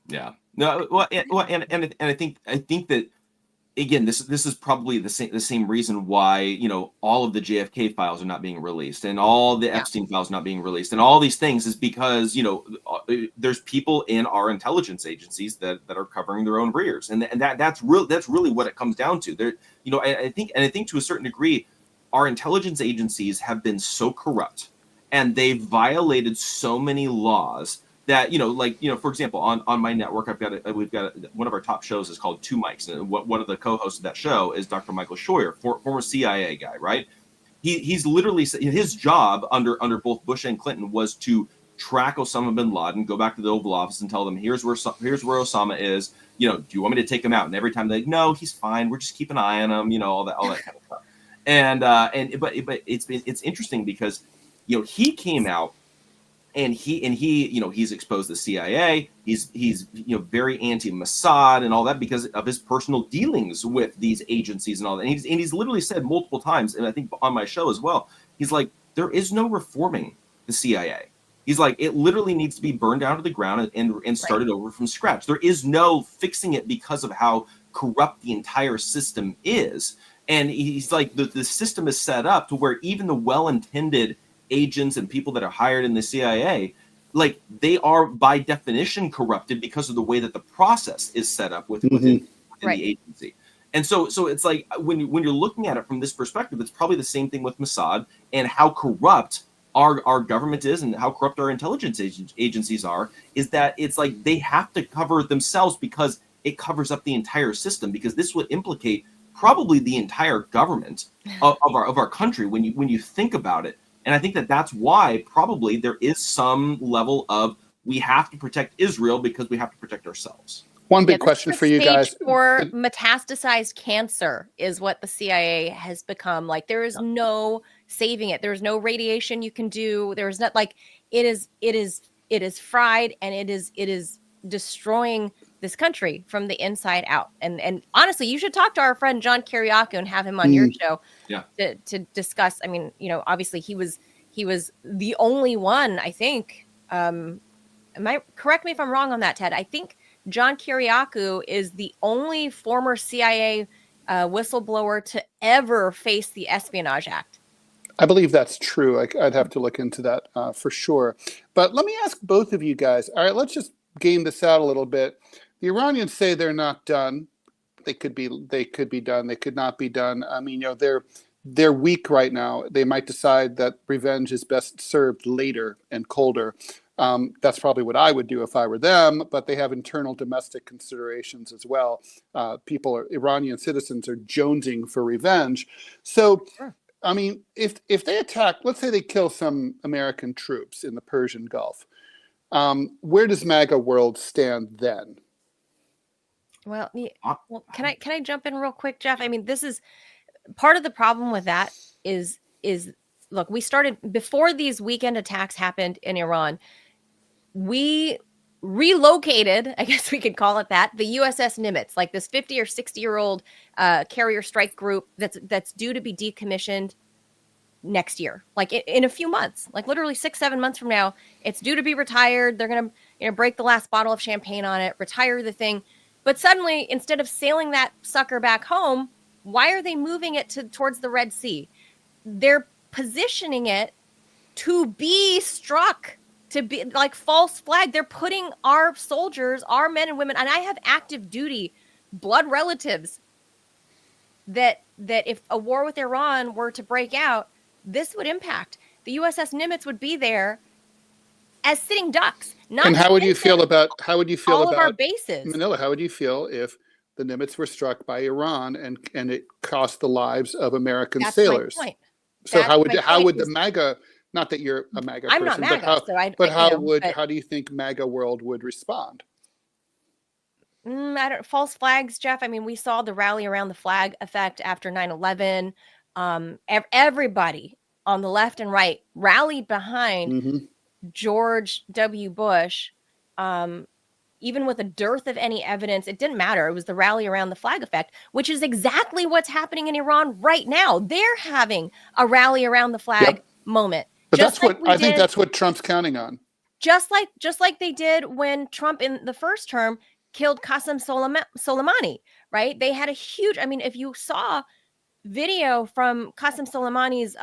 Speaker 3: Yeah. No. Well, and I think that again, this is probably the same reason why, you know, all of the JFK files are not being released and all the Epstein files not being released and all these things is because, you know, there's people in our intelligence agencies that are covering their own rears, and that's really what it comes down to. There, you know, I think to a certain degree, our intelligence agencies have been so corrupt and they've violated so many laws that, you know, like, you know, for example, on my network, we've got one of our top shows is called Two Mics, and one of the co-hosts of that show is Dr. Michael Scheuer, former CIA guy, right? He's literally, his job under both Bush and Clinton was to track Osama bin Laden, go back to the Oval Office and tell them, here's where Osama is. You know, do you want me to take him out? And every time they're like, no, he's fine. We're just keeping an eye on him. You know, all that kind of stuff. But it's interesting because, you know, he came out. And he, you know, he's exposed the CIA. He's you know, very anti-Mossad and all that because of his personal dealings with these agencies and all that. And he's literally said multiple times, and I think on my show as well, he's like, there is no reforming the CIA. He's like, it literally needs to be burned down to the ground and started over from scratch. There is no fixing it because of how corrupt the entire system is. And he's like, the system is set up to where even the well-intended agents and people that are hired in the CIA, like, they are by definition corrupted because of the way that the process is set up within the agency. And so it's like when you're looking at it from this perspective, it's probably the same thing with Mossad and how corrupt our government is and how corrupt our intelligence agencies are, is that it's like they have to cover themselves because it covers up the entire system, because this would implicate probably the entire government of our country when you think about it. And I think that's why probably there is some level of we have to protect Israel because we have to protect ourselves.
Speaker 2: One big question for you guys.
Speaker 1: For metastasized cancer is what the CIA has become. Like, there is no saving it. There's no radiation you can do. There's not, like, it is fried, and it is destroying this country from the inside out. And honestly, you should talk to our friend John Kiriakou and have him on your show to discuss. I mean, you know, obviously he was the only one, I think. Correct me if I'm wrong on that, Ted. I think John Kiriakou is the only former CIA whistleblower to ever face the Espionage Act.
Speaker 2: I believe that's true. I'd have to look into that for sure. But let me ask both of you guys. All right, let's just game this out a little bit. The Iranians say they're not done. They could be done. They could not be done. I mean, you know, they're weak right now. They might decide that revenge is best served later and colder. That's probably what I would do if I were them, but they have internal domestic considerations as well. Iranian citizens are jonesing for revenge. So, I mean, if they attack, let's say they kill some American troops in the Persian Gulf, where does MAGA world stand then?
Speaker 1: Well, can I jump in real quick, Jeff? I mean, this is part of the problem with that is look, we started before these weekend attacks happened in Iran. We relocated, I guess we could call it that, the USS Nimitz, like this 50 or 60-year-old carrier strike group that's due to be decommissioned next year, like in a few months, like literally 6-7 months from now. It's due to be retired. They're gonna, you know, break the last bottle of champagne on it, retire the thing. But suddenly, instead of sailing that sucker back home, why are they moving it towards the Red Sea? They're positioning it to be struck, to be like false flag. They're putting our soldiers, our men and women, and I have active duty blood relatives that if a war with Iran were to break out, this would impact. The USS Nimitz would be there as sitting ducks.
Speaker 2: And how would you feel about
Speaker 1: all of our bases?
Speaker 2: Manila, how would you feel if the Nimitz were struck by Iran and it cost the lives of American sailors?
Speaker 1: My point.
Speaker 2: So how would the MAGA, not that you're a MAGA
Speaker 1: I'm
Speaker 2: person,
Speaker 1: not MAGA,
Speaker 2: how do you think MAGA world would respond?
Speaker 1: False flags, Jeff. I mean, we saw the rally around the flag effect after 9/11. Everybody on the left and right rallied behind George W. Bush, even with a dearth of any evidence. It didn't matter. It was the rally around the flag effect, which is exactly what's happening in Iran right now. They're having a rally around the flag moment.
Speaker 2: But I think that's what Trump's counting on.
Speaker 1: Just like they did when Trump in the first term killed Qasem Soleimani, right? They had a huge, I mean, if you saw video from Qasem Soleimani's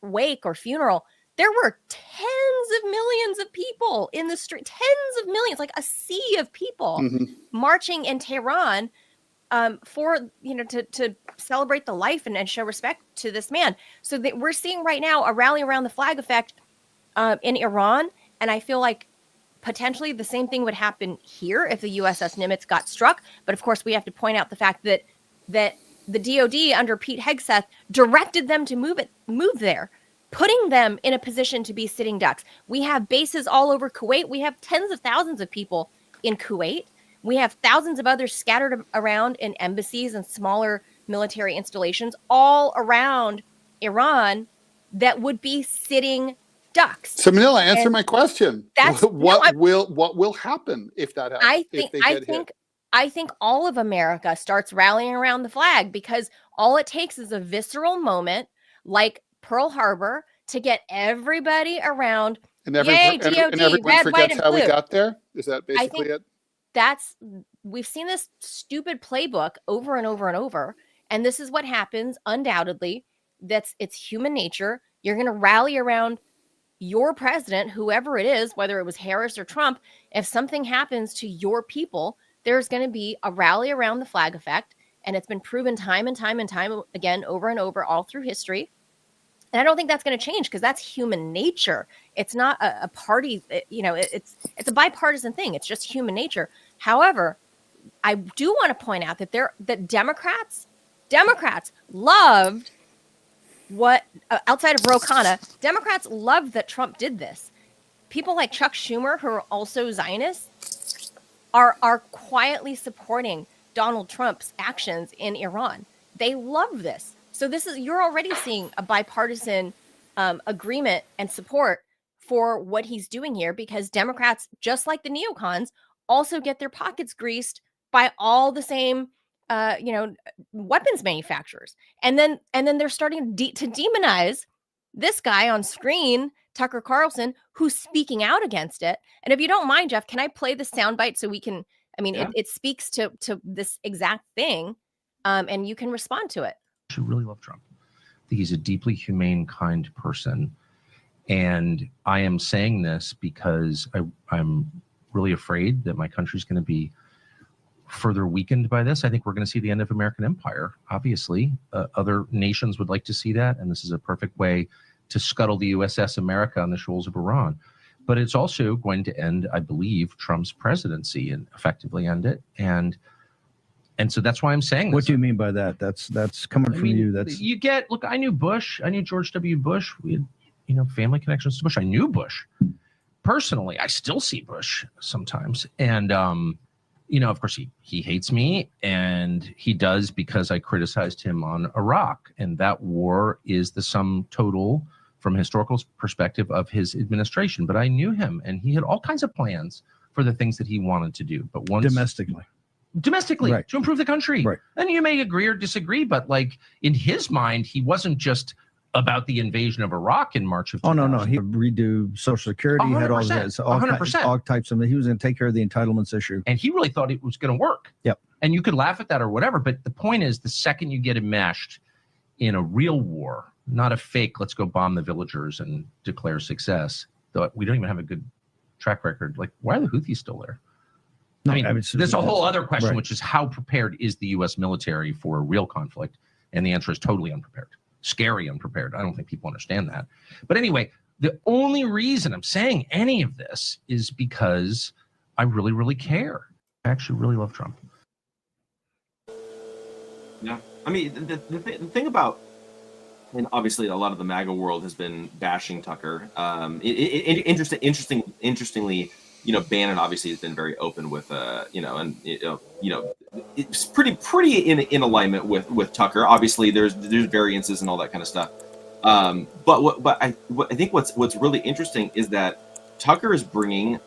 Speaker 1: wake or funeral, there were tens of millions of people in the street, tens of millions, like a sea of people marching in Tehran for, to celebrate the life and show respect to this man. So that we're seeing right now a rally around the flag effect in Iran. And I feel like potentially the same thing would happen here if the USS Nimitz got struck. But of course, we have to point out the fact that the DOD under Pete Hegseth directed them to move there, putting them in a position to be sitting ducks. We have bases all over Kuwait. We have tens of thousands of people in Kuwait. We have thousands of others scattered around in embassies and smaller military installations all around Iran that would be sitting ducks.
Speaker 2: So Manila, answer my question. What will happen if that happens?
Speaker 1: I think all of America starts rallying around the flag, because all it takes is a visceral moment like Pearl Harbor to get everybody around.
Speaker 2: And everyone forgets how we got there? Is that basically it?
Speaker 1: We've seen this stupid playbook over and over and over. And this is what happens, undoubtedly. It's human nature. You're going to rally around your president, whoever it is, whether it was Harris or Trump. If something happens to your people, there's going to be a rally around the flag effect. And it's been proven time and time and time again, over and over, all through history. And I don't think that's going to change, because that's human nature. It's not a party, it's a bipartisan thing. It's just human nature. However, I do want to point out that Democrats loved what, outside of Ro Khanna, Democrats loved that Trump did this. People like Chuck Schumer, who are also Zionists, are quietly supporting Donald Trump's actions in Iran. They love this. So you're already seeing a bipartisan agreement and support for what he's doing here, because Democrats, just like the neocons, also get their pockets greased by all the same, weapons manufacturers. And then they're starting to demonize this guy on screen, Tucker Carlson, who's speaking out against it. And if you don't mind, Jeff, can I play the soundbite so we can? I mean, it speaks to this exact thing, and you can respond to it.
Speaker 4: I really love Trump. I think he's a deeply humane, kind person. And I am saying this because I'm really afraid that my country's going to be further weakened by this. I think we're going to see the end of American empire. Obviously, other nations would like to see that. And this is a perfect way to scuttle the USS America on the shoals of Iran. But it's also going to end, I believe, Trump's presidency and effectively end it. And so that's why I'm saying this.
Speaker 5: What do you mean by that? That's coming from you.
Speaker 4: Look, I knew Bush. I knew George W. Bush. We had, family connections to Bush. I knew Bush personally. I still see Bush sometimes. And, of course, he hates me, and he does because I criticized him on Iraq. And that war is the sum total, from a historical perspective, of his administration. But I knew him, and he had all kinds of plans for the things that he wanted to do. But once domestically, right, to improve the country. Right. And you may agree or disagree, but in his mind, he wasn't just about the invasion of Iraq in March of 2000.
Speaker 5: No. He would redo Social Security. He had all types of. He was going to take care of the entitlements issue.
Speaker 4: And he really thought it was going to work.
Speaker 5: Yep.
Speaker 4: And you could laugh at that or whatever, but the point is, the second you get enmeshed in a real war, not a fake, let's go bomb the villagers and declare success, though we don't even have a good track record. Why are the Houthis still there? There's a whole other question, right, which is how prepared is the U.S. military for a real conflict? And the answer is totally unprepared, scary unprepared. I don't think people understand that. But anyway, the only reason I'm saying any of this is because I really, really care. I actually really love Trump.
Speaker 3: Yeah. I mean, the thing about, and obviously a lot of the MAGA world has been bashing Tucker. Interestingly, Bannon obviously has been very open with, it's pretty in alignment with Tucker. Obviously, there's variances and all that kind of stuff. But I think what's really interesting is that Tucker is bringing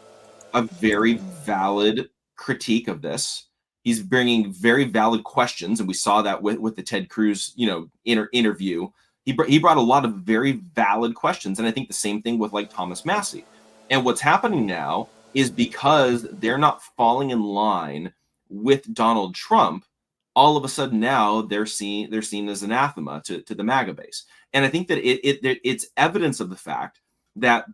Speaker 3: a very valid critique of this. He's bringing very valid questions, and we saw that with the Ted Cruz, interview. He brought a lot of very valid questions, and I think the same thing with Thomas Massie. And what's happening now is because they're not falling in line with Donald Trump, all of a sudden now they're seen as anathema to the MAGA base. And I think that it's evidence of the fact that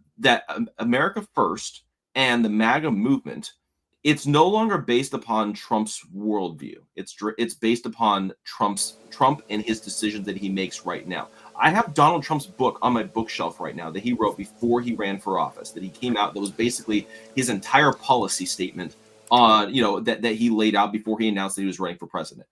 Speaker 3: America First and the MAGA movement, it's no longer based upon Trump's worldview. It's based upon Trump and his decisions that he makes right now. I have Donald Trump's book on my bookshelf right now that he wrote before he ran for office, that he came out, that was basically his entire policy statement on, that he laid out before he announced that he was running for president.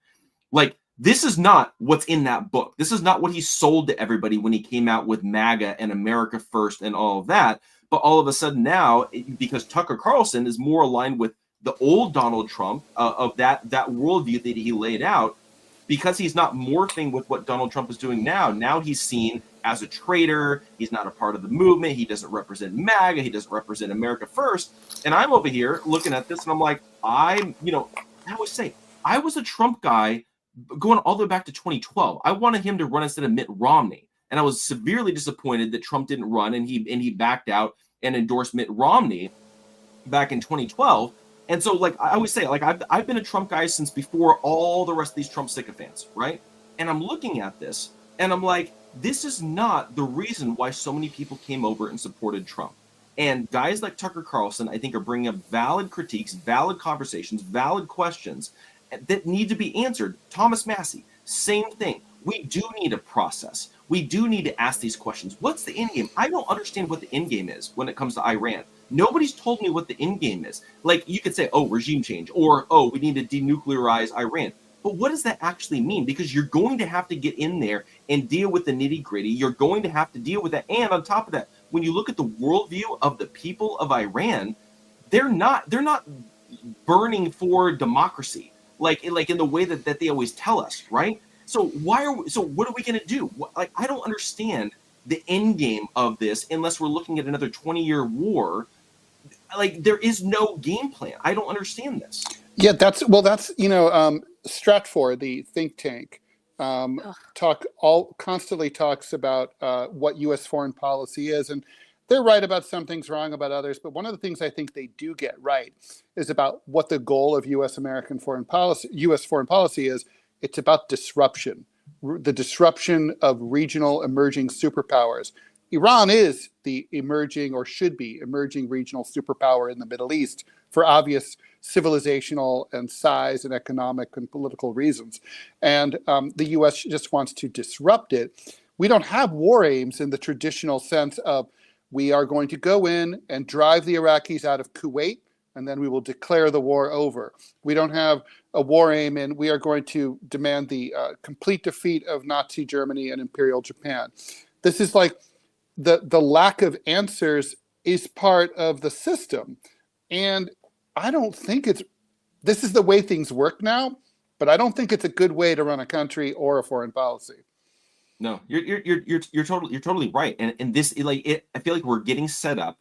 Speaker 3: Like, this is not what's in that book. This is not what he sold to everybody when he came out with MAGA and America First and all of that. But all of a sudden now, because Tucker Carlson is more aligned with the old Donald Trump of that worldview that he laid out, because he's not morphing with what Donald Trump is doing now. Now he's seen as a traitor. He's not a part of the movement. He doesn't represent MAGA. He doesn't represent America First. And I'm over here looking at this and I'm like, I always say, I was a Trump guy going all the way back to 2012. I wanted him to run instead of Mitt Romney. And I was severely disappointed that Trump didn't run and he backed out and endorsed Mitt Romney back in 2012. And so, like, I always say, like, I've been a Trump guy since before all the rest of these Trump sycophants, right? And I'm looking at this, and I'm like, this is not the reason why so many people came over and supported Trump. And guys like Tucker Carlson, I think, are bringing up valid critiques, valid conversations, valid questions that need to be answered. Thomas Massey, same thing. We do need a process. We do need to ask these questions. What's the end game? I don't understand what the end game is when it comes to Iran. Nobody's told me what the end game is. Like, you could say, oh, regime change, or, oh, we need to denuclearize Iran. But what does that actually mean? Because you're going to have to get in there and deal with the nitty gritty. You're going to have to deal with that. And on top of that, when you look at the worldview of the people of Iran, they're not burning for democracy, like in the way that they always tell us, right? So what are we going to do? Like, I don't understand the end game of this unless we're looking at another 20-year war. Like, there is no game plan. I don't understand this.
Speaker 2: Yeah, that's Stratfor, the think tank, constantly talks about what U.S. foreign policy is, and they're right about some things, wrong about others. But one of the things I think they do get right is about what the goal of U.S. foreign policy is. It's about disruption, the disruption of regional emerging superpowers. Iran is the emerging, or should be emerging, regional superpower in the Middle East for obvious civilizational and size and economic and political reasons. And the U.S. just wants to disrupt it. We don't have war aims in the traditional sense of we are going to go in and drive the Iraqis out of Kuwait, and then we will declare the war over. We don't have a war aim and we are going to demand the complete defeat of Nazi Germany and Imperial Japan. This is like the lack of answers is part of the system. And I don't think this is the way things work now, but I don't think it's a good way to run a country or a foreign policy.
Speaker 3: No, you're totally right. And this, I feel like we're getting set up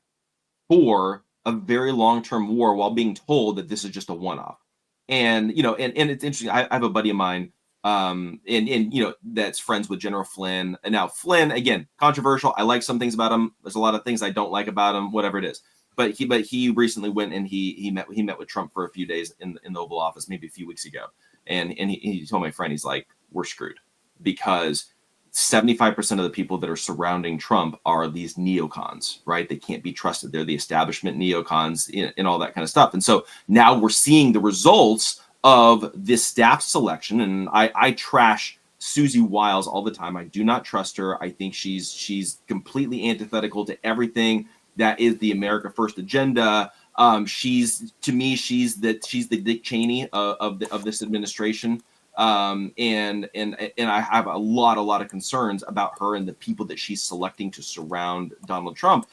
Speaker 3: for a very long-term war while being told that this is just a one-off. And and it's interesting. I have a buddy of mine, that's friends with General Flynn. And now Flynn, again, controversial. I like some things about him. There's a lot of things I don't like about him, whatever it is. But he recently went and he met with Trump for a few days in the Oval Office, maybe a few weeks ago. And he told my friend, he's like, we're screwed, because 75% of the people that are surrounding Trump are these neocons, right? They can't be trusted. They're the establishment neocons and all that kind of stuff. And so now we're seeing the results of this staff selection. And I trash Susie Wiles all the time. I do not trust her. I think she's completely antithetical to everything that is the America First agenda. She's the Dick Cheney of this administration. And I have a lot of concerns about her and the people that she's selecting to surround Donald Trump.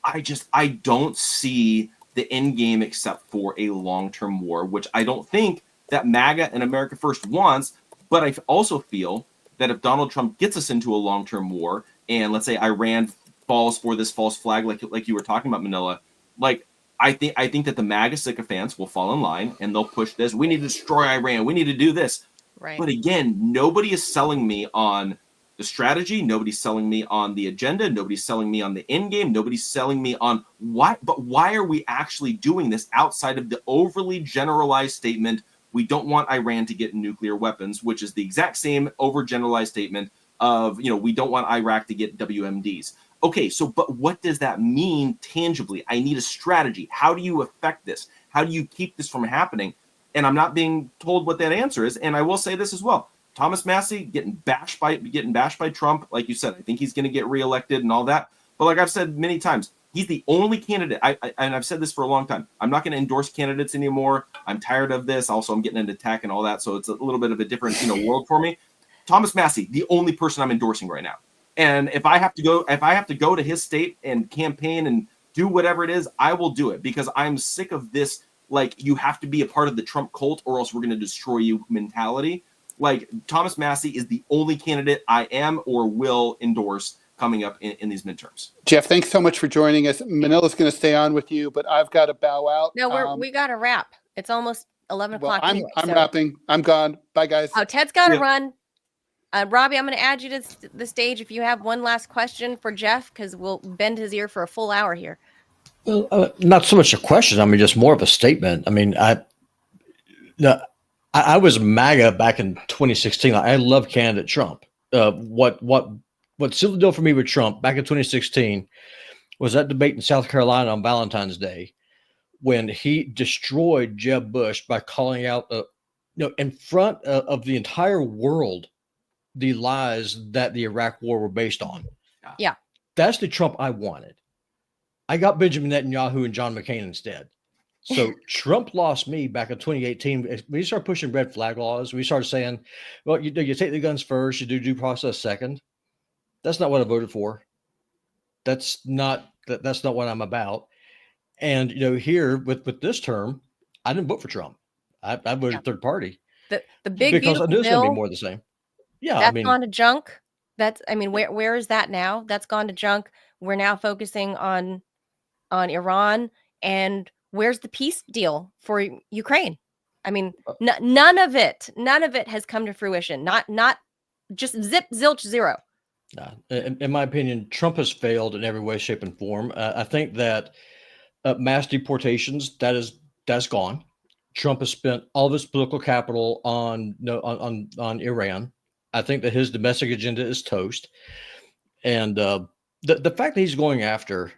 Speaker 3: I don't see the end game except for a long-term war, which I don't think that MAGA and America First wants. But I also feel that if Donald Trump gets us into a long-term war, and let's say Iran falls for this false flag, like you were talking about, Manila, like, I think that the MAGA sycophants will fall in line and they'll push this. We need to destroy Iran. We need to do this.
Speaker 1: Right.
Speaker 3: But again, nobody is selling me on the strategy. Nobody's selling me on the agenda. Nobody's selling me on the end game. Nobody's selling me on why. But why are we actually doing this outside of the overly generalized statement? We don't want Iran to get nuclear weapons, which is the exact same overgeneralized statement of, we don't want Iraq to get WMDs. Okay, so but what does that mean tangibly? I need a strategy. How do you affect this? How do you keep this from happening? And I'm not being told what that answer is. And I will say this as well. Thomas Massey getting bashed by Trump, like you said. I think he's going to get reelected and all that. But like I've said many times, he's the only candidate. And I've said this for a long time. I'm not going to endorse candidates anymore. I'm tired of this. Also, I'm getting into tech and all that, so it's a little bit of a different world for me. Thomas Massey, the only person I'm endorsing right now. And if I have to go to his state and campaign and do whatever it is, I will do it, because I'm sick of this. Like, you have to be a part of the Trump cult or else we're going to destroy you mentality. Like, Thomas Massey is the only candidate I am or will endorse coming up in these midterms.
Speaker 2: Jeff, thanks so much for joining us. Manila's going to stay on with you, but I've got to bow out.
Speaker 1: No, we got to wrap. It's almost 11 o'clock.
Speaker 2: I'm wrapping. I'm gone. Bye, guys.
Speaker 1: Oh, Ted's got to run. Robbie, I'm going to add you to the stage if you have one last question for Jeff, because we'll bend his ear for a full hour here.
Speaker 6: Well, not so much a question. I mean, just more of a statement. I mean, I was MAGA back in 2016. I love candidate Trump. What sealed the deal for me with Trump back in 2016 was that debate in South Carolina on Valentine's Day, when he destroyed Jeb Bush by calling out, in front of the entire world, the lies that the Iraq War were based on.
Speaker 1: Yeah,
Speaker 6: that's the Trump I wanted. I got Benjamin Netanyahu and John McCain instead. So Trump lost me back in 2018. We started pushing red flag laws. We started saying, well, you take the guns first, you do due process second. That's not what I voted for. That's not what I'm about. And here with this term, I didn't vote for Trump. I voted third party.
Speaker 1: The big
Speaker 6: because I knew it's going to
Speaker 1: bill,
Speaker 6: be more of the same. Yeah,
Speaker 1: that's gone to junk. Where is that now? That's gone to junk. We're now focusing on Iran, and where's the peace deal for Ukraine? I mean, none of it has come to fruition. Not just zilch zero.
Speaker 6: In my opinion, Trump has failed in every way, shape, and form. I think that mass deportations, that's gone. Trump has spent all of his political capital on Iran. I think that his domestic agenda is toast, and the fact that he's going after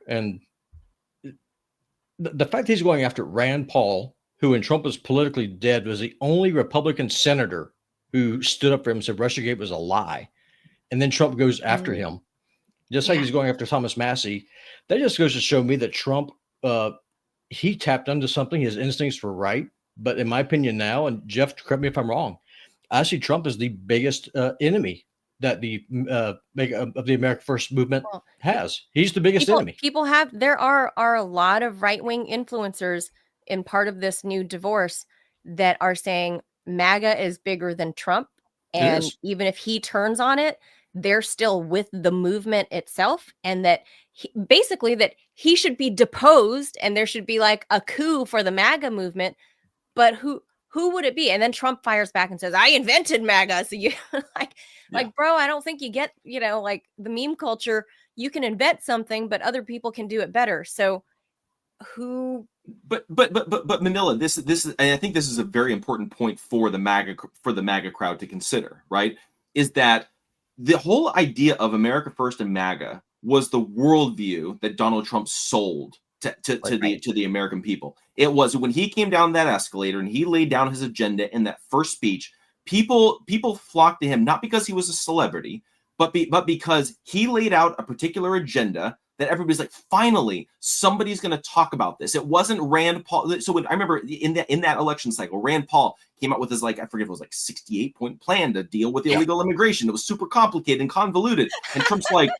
Speaker 6: Rand Paul, who when Trump was politically dead was the only Republican senator who stood up for him and said Russiagate was a lie, and then Trump goes after him, just like he's going after Thomas Massey. That just goes to show me that Trump he tapped into something. His instincts were right, but in my opinion now, and Jeff, correct me if I'm wrong, I see Trump as the biggest enemy that the America First movement has. He's the biggest enemy.
Speaker 1: There are a lot of right-wing influencers in part of this new divorce that are saying MAGA is bigger than Trump. And even if he turns on it, they're still with the movement itself. And that he should be deposed and there should be like a coup for the MAGA movement. But who would it be? And then Trump fires back and says, I invented MAGA. So you like, bro, I don't think you get, like the meme culture, you can invent something, but other people can do it better. So
Speaker 3: But Manila, this is, and I think this is a very important point for the MAGA crowd to consider, right? Is that the whole idea of America First and MAGA was the worldview that Donald Trump sold to the American people. It was when he came down that escalator and he laid down his agenda in that first speech, people flocked to him, not because he was a celebrity, but because he laid out a particular agenda that everybody's like, finally, somebody's going to talk about this. It wasn't Rand Paul. So I remember in that election cycle, Rand Paul came out with his, like, I forget if it was like 68-point plan to deal with illegal immigration. It was super complicated and convoluted. And Trump's like,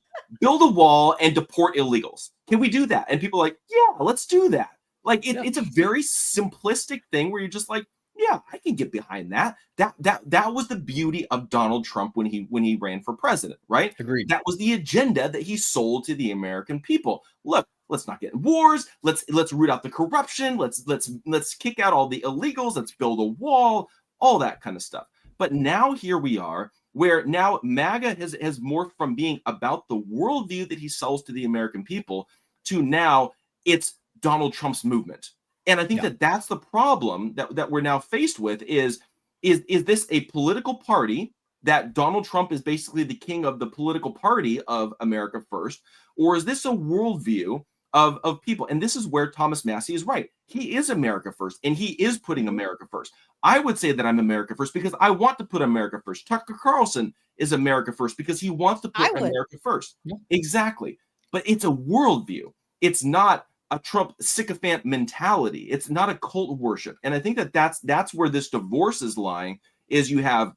Speaker 3: build a wall and deport illegals. Can we do that? And people are like, yeah, let's do that. Like, it's a very simplistic thing where you're just like, yeah, I can get behind that. That was the beauty of Donald Trump when he ran for president, right?
Speaker 6: Agreed.
Speaker 3: That was the agenda that he sold to the American people. Look, let's not get in wars. Let's root out the corruption. Let's kick out all the illegals. Let's build a wall. All that kind of stuff. But now here we are, where now MAGA has morphed from being about the worldview that he sells to the American people to now it's Donald Trump's movement. And I think that that's the problem that we're now faced with is this a political party that Donald Trump is basically the king of the political party of America First, or is this a worldview of people? And this is where Thomas Massie is right. He is America First, and he is putting America first. I would say that I'm America First because I want to put America first. Tucker Carlson is America First because he wants to put America first. Yeah. Exactly. But it's a worldview. It's not a Trump sycophant mentality. It's not a cult worship. And I think that that's where this divorce is lying, is you have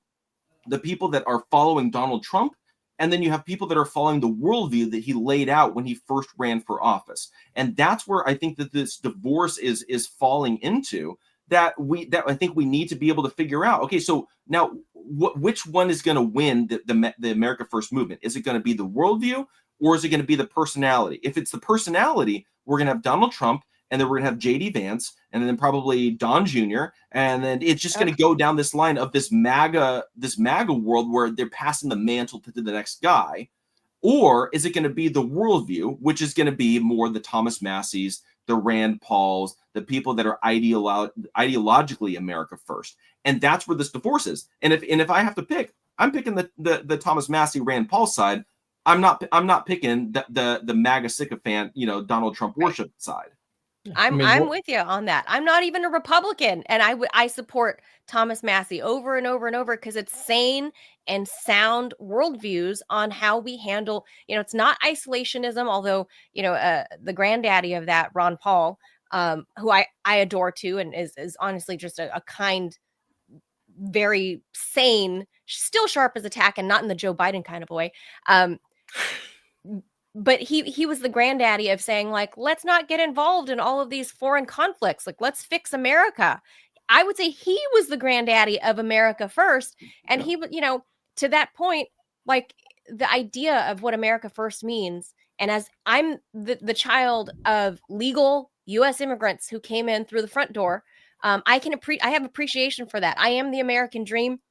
Speaker 3: the people that are following Donald Trump, and then you have people that are following the worldview that he laid out when he first ran for office. And that's where I think that this divorce is falling into, that I think we need to be able to figure out, okay, so now which one is going to win the America First movement? Is it going to be the worldview, or is it going to be the personality? If it's the personality, we're going to have Donald Trump, and then we're going to have J.D. Vance, and then probably Don Jr., and then it's just going to go down this line of this MAGA world where they're passing the mantle to the next guy. Or is it going to be the worldview, which is going to be more the Thomas Massies, the Rand Pauls, the people that are ideologically America First? And that's where this divorce is. And if I have to pick, I'm picking the Thomas Massie, Rand Paul side. I'm not picking the MAGA sycophant, Donald Trump worship side.
Speaker 1: I'm with you on that. I'm not even a Republican, and I support Thomas Massie over and over and over because it's sane and sound worldviews on how we handle. It's not isolationism, although the granddaddy of that, Ron Paul, who I adore too, and is honestly just a kind, very sane, still sharp as a tack, and not in the Joe Biden kind of a way. But he was the granddaddy of saying, like, let's not get involved in all of these foreign conflicts. Like, let's fix America. I would say he was the granddaddy of America First. And he, to that point, like, the idea of what America First means. And as I'm the child of legal U.S. immigrants who came in through the front door, I have appreciation for that. I am the American dream.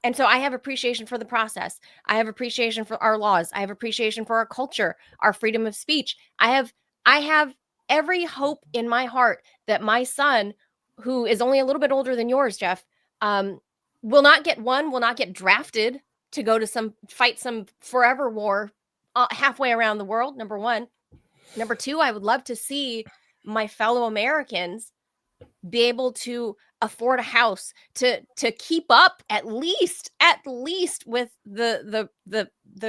Speaker 1: And so I have appreciation for the process. I have appreciation for our laws. I have appreciation for our culture, our freedom of speech. I have every hope in my heart that my son, who is only a little bit older than yours, Jeff, will not get drafted to go to fight some forever war halfway around the world, number one. Number two, I would love to see my fellow Americans be able to afford a house, to keep up at least with the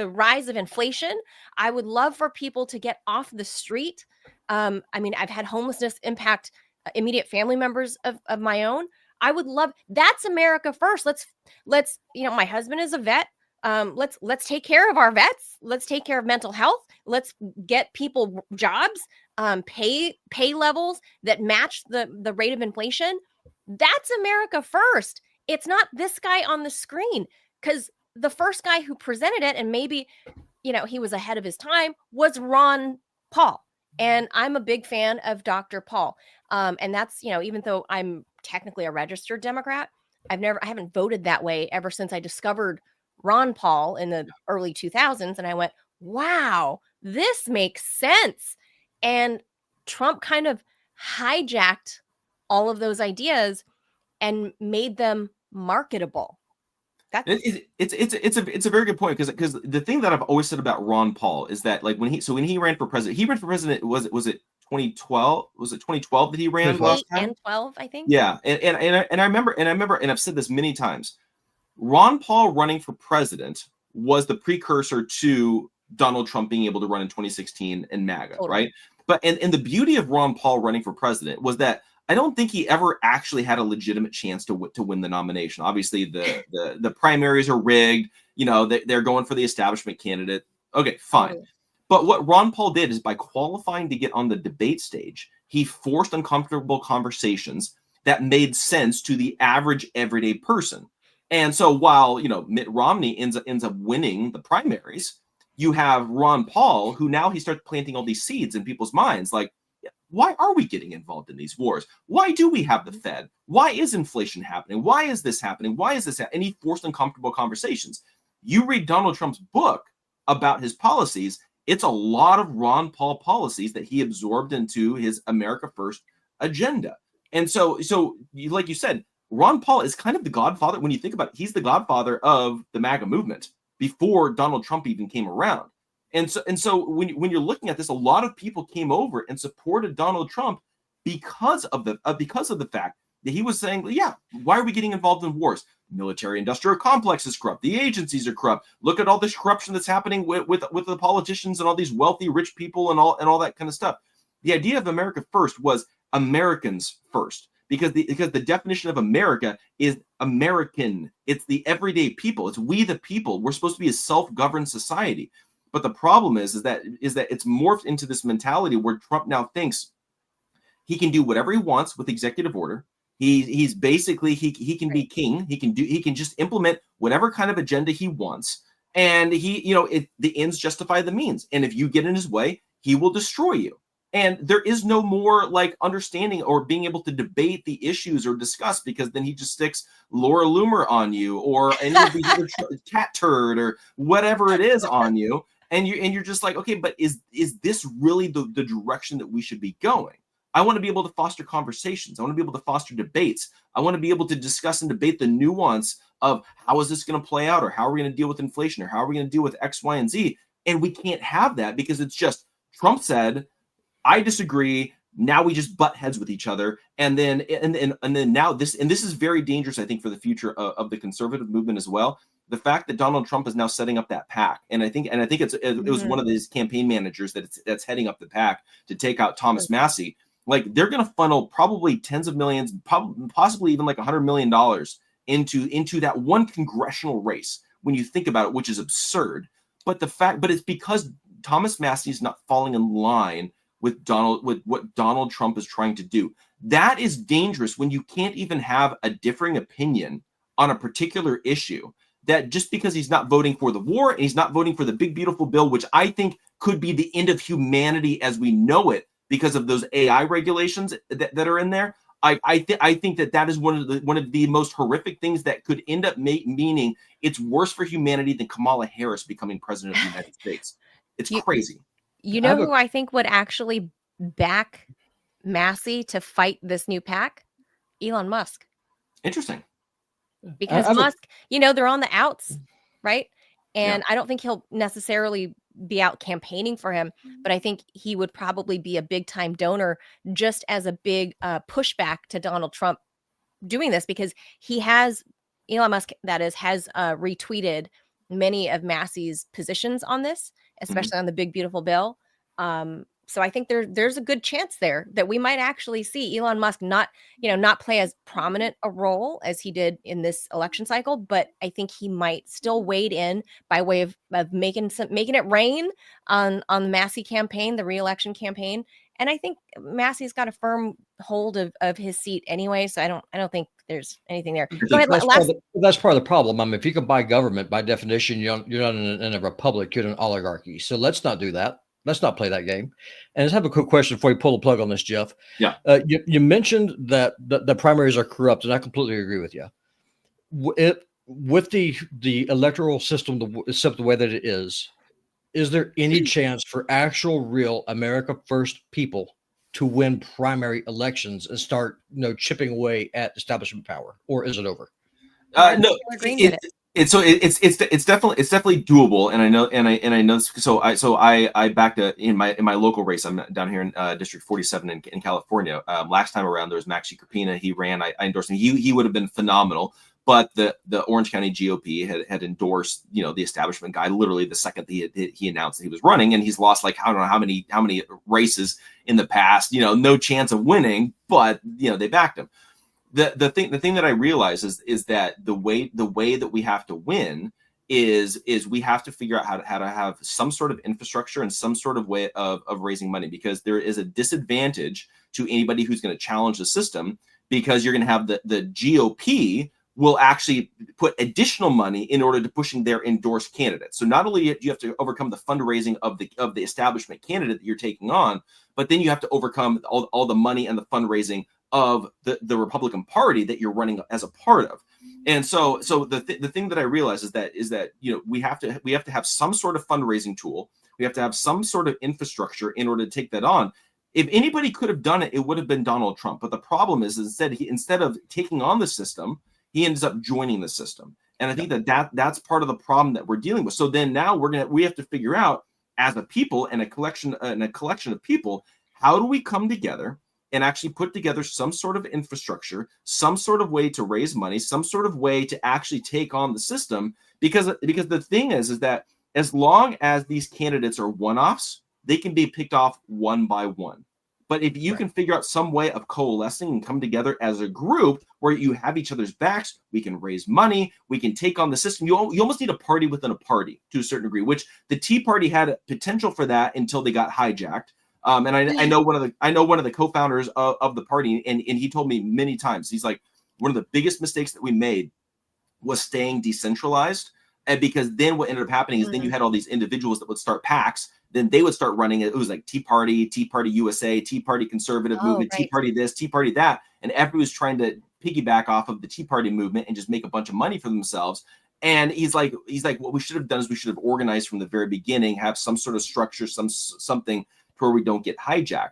Speaker 1: rise of inflation. I would love for people to get off the street. I mean, I've had homelessness impact immediate family members of my own. I would love, that's America First. Let's my husband is a vet. Let's take care of our vets. Let's take care of mental health. Let's get people jobs, pay levels that match the rate of inflation. That's America First. It's not this guy on the screen, because the first guy who presented it, and maybe, he was ahead of his time, was Ron Paul. And I'm a big fan of Dr. Paul. And that's, even though I'm technically a registered Democrat, I haven't voted that way ever since I discovered Ron Paul in the early 2000s. And I went, wow, this makes sense. And Trump kind of hijacked all of those ideas and made them marketable.
Speaker 3: It's a very good point, because the thing that I've always said about Ron Paul is that, like, when he ran for president, was it 2012? Was it 2012 that he ran last time?
Speaker 1: 2012, I think.
Speaker 3: Yeah, and I remember, and I've said this many times. Ron Paul running for president was the precursor to Donald Trump being able to run in 2016 in MAGA, totally. Right? But and the beauty of Ron Paul running for president was that I don't think he ever actually had a legitimate chance to win the nomination. Obviously, the primaries are rigged. They're going for the establishment candidate. Okay, fine. Totally. But what Ron Paul did is, by qualifying to get on the debate stage, he forced uncomfortable conversations that made sense to the average everyday person. And so while, Mitt Romney ends up winning the primaries, you have Ron Paul, who now he starts planting all these seeds in people's minds. Like, why are we getting involved in these wars? Why do we have the Fed? Why is inflation happening? Why is this happening? Why is this happening? And he forced uncomfortable conversations. You read Donald Trump's book about his policies, it's a lot of Ron Paul policies that he absorbed into his America First agenda. And so like you said, Ron Paul is kind of the godfather. When you think about it, he's the godfather of the MAGA movement before Donald Trump even came around. And so when you're looking at this, a lot of people came over and supported Donald Trump because of the fact that he was saying, yeah, why are we getting involved in wars? Military industrial complex is corrupt. The agencies are corrupt. Look at all this corruption that's happening with the politicians and all these wealthy, rich people and all that kind of stuff. The idea of America First was Americans first, because the definition of America is American. It's the everyday people. It's we the people. We're supposed to be a self-governed society. But the problem is that it's morphed into this mentality where Trump now thinks he can do whatever he wants with executive order. He's basically he can be king. He can just implement whatever kind of agenda he wants, and the ends justify the means. And if you get in his way, he will destroy you. And there is no more like understanding or being able to debate the issues or discuss, because then he just sticks Laura Loomer on you or any of the other cat turd or whatever it is on you, and you're just like, okay, but is this really the direction that we should be going? I want to be able to foster conversations. I want to be able to foster debates. I want to be able to discuss and debate the nuance of how is this going to play out, or how are we going to deal with inflation, or how are we going to deal with X, Y, and Z. And we can't have that because it's just Trump said, I disagree. Now we just butt heads with each other. And then now this is very dangerous, I think, for the future of the conservative movement as well. The fact that Donald Trump is now setting up that PAC, and I think it was one of his campaign managers that's heading up the PAC to take out Thomas Massie. Like, they're going to funnel probably tens of millions, possibly even like $100 million into that one congressional race when you think about it, which is absurd. But it's because Thomas Massie is not falling in line with what Donald Trump is trying to do. That is dangerous when you can't even have a differing opinion on a particular issue. That just because he's not voting for the war and he's not voting for the big beautiful bill, which I think could be the end of humanity as we know it, because of those AI regulations that are in there, I think that is one of the most horrific things that could end up meaning it's worse for humanity than Kamala Harris becoming president of the United States. It's crazy.
Speaker 1: You know who I think would actually back Massie to fight this new PAC? Elon Musk.
Speaker 3: Interesting.
Speaker 1: Because Musk, they're on the outs, right? And I don't think he'll necessarily be out campaigning for him, but I think he would probably be a big time donor just as a big pushback to Donald Trump doing this, because Elon Musk, that is, has retweeted many of Massie's positions on this, especially on the big beautiful bill. So I think there's a good chance there that we might actually see Elon Musk not play as prominent a role as he did in this election cycle, but I think he might still wade in by way of making it rain on the Massie campaign, the re-election campaign. And I think Massie's got a firm hold of his seat anyway, so I don't think there's anything there. Go ahead.
Speaker 6: That's part of the problem. I mean, if you can buy government, by definition, you're not in a republic, you're in an oligarchy. So let's not do that. Let's not play that game. And let's have a quick question before you pull the plug on this, Jeff.
Speaker 3: Yeah.
Speaker 6: You mentioned that the primaries are corrupt, and I completely agree with you. With the electoral system except the way that it is there any chance for actual real America First people to win primary elections and start chipping away at establishment power, or is it over?
Speaker 3: No, it's definitely doable, and I know. So I backed in my local race. I'm down here in District 47 in California. Last time around, there was Max Krapina. He ran. I endorsed him. He would have been phenomenal. But the Orange County GOP had endorsed the establishment guy literally the second he announced that he was running, and he's lost like I don't know how many races in the past. No chance of winning, but they backed him. The thing that I realize is that the way that we have to win is we have to figure out how to have some sort of infrastructure and some sort of way of raising money, because there is a disadvantage to anybody who's going to challenge the system, because you're going to have the GOP will actually put additional money in order to pushing their endorsed candidates. So not only do you have to overcome the fundraising of the establishment candidate that you're taking on, but then you have to overcome all the money and the fundraising of the Republican Party that you're running as a part of. And so the thing that I realize is that we have to have some sort of fundraising tool We have to have some sort of infrastructure in order to take that on. If anybody could have done it, it would have been Donald Trump. But the problem is instead of taking on the system, he ends up joining the system. And I think that's part of the problem that we're dealing with. So then now we have to figure out, as a people and a collection of people, how do we come together and actually put together some sort of infrastructure, some sort of way to raise money, some sort of way to actually take on the system? Because the thing is that as long as these candidates are one-offs, they can be picked off one by one. But if you can figure out some way of coalescing and come together as a group where you have each other's backs, we can raise money, we can take on the system. You almost need a party within a party to a certain degree, which the Tea Party had potential for that until they got hijacked. And I know one of the co-founders of the party, and he told me many times, he's like, one of the biggest mistakes that we made was staying decentralized. And because then what ended up happening is then you had all these individuals that would start PACs. Then they would start running it. It was like Tea Party USA, Tea Party Conservative Movement, Tea Party this, Tea Party that. And everybody was trying to piggyback off of the Tea Party movement and just make a bunch of money for themselves. And he's like, what we should have done is we should have organized from the very beginning, have some sort of structure, something to where we don't get hijacked.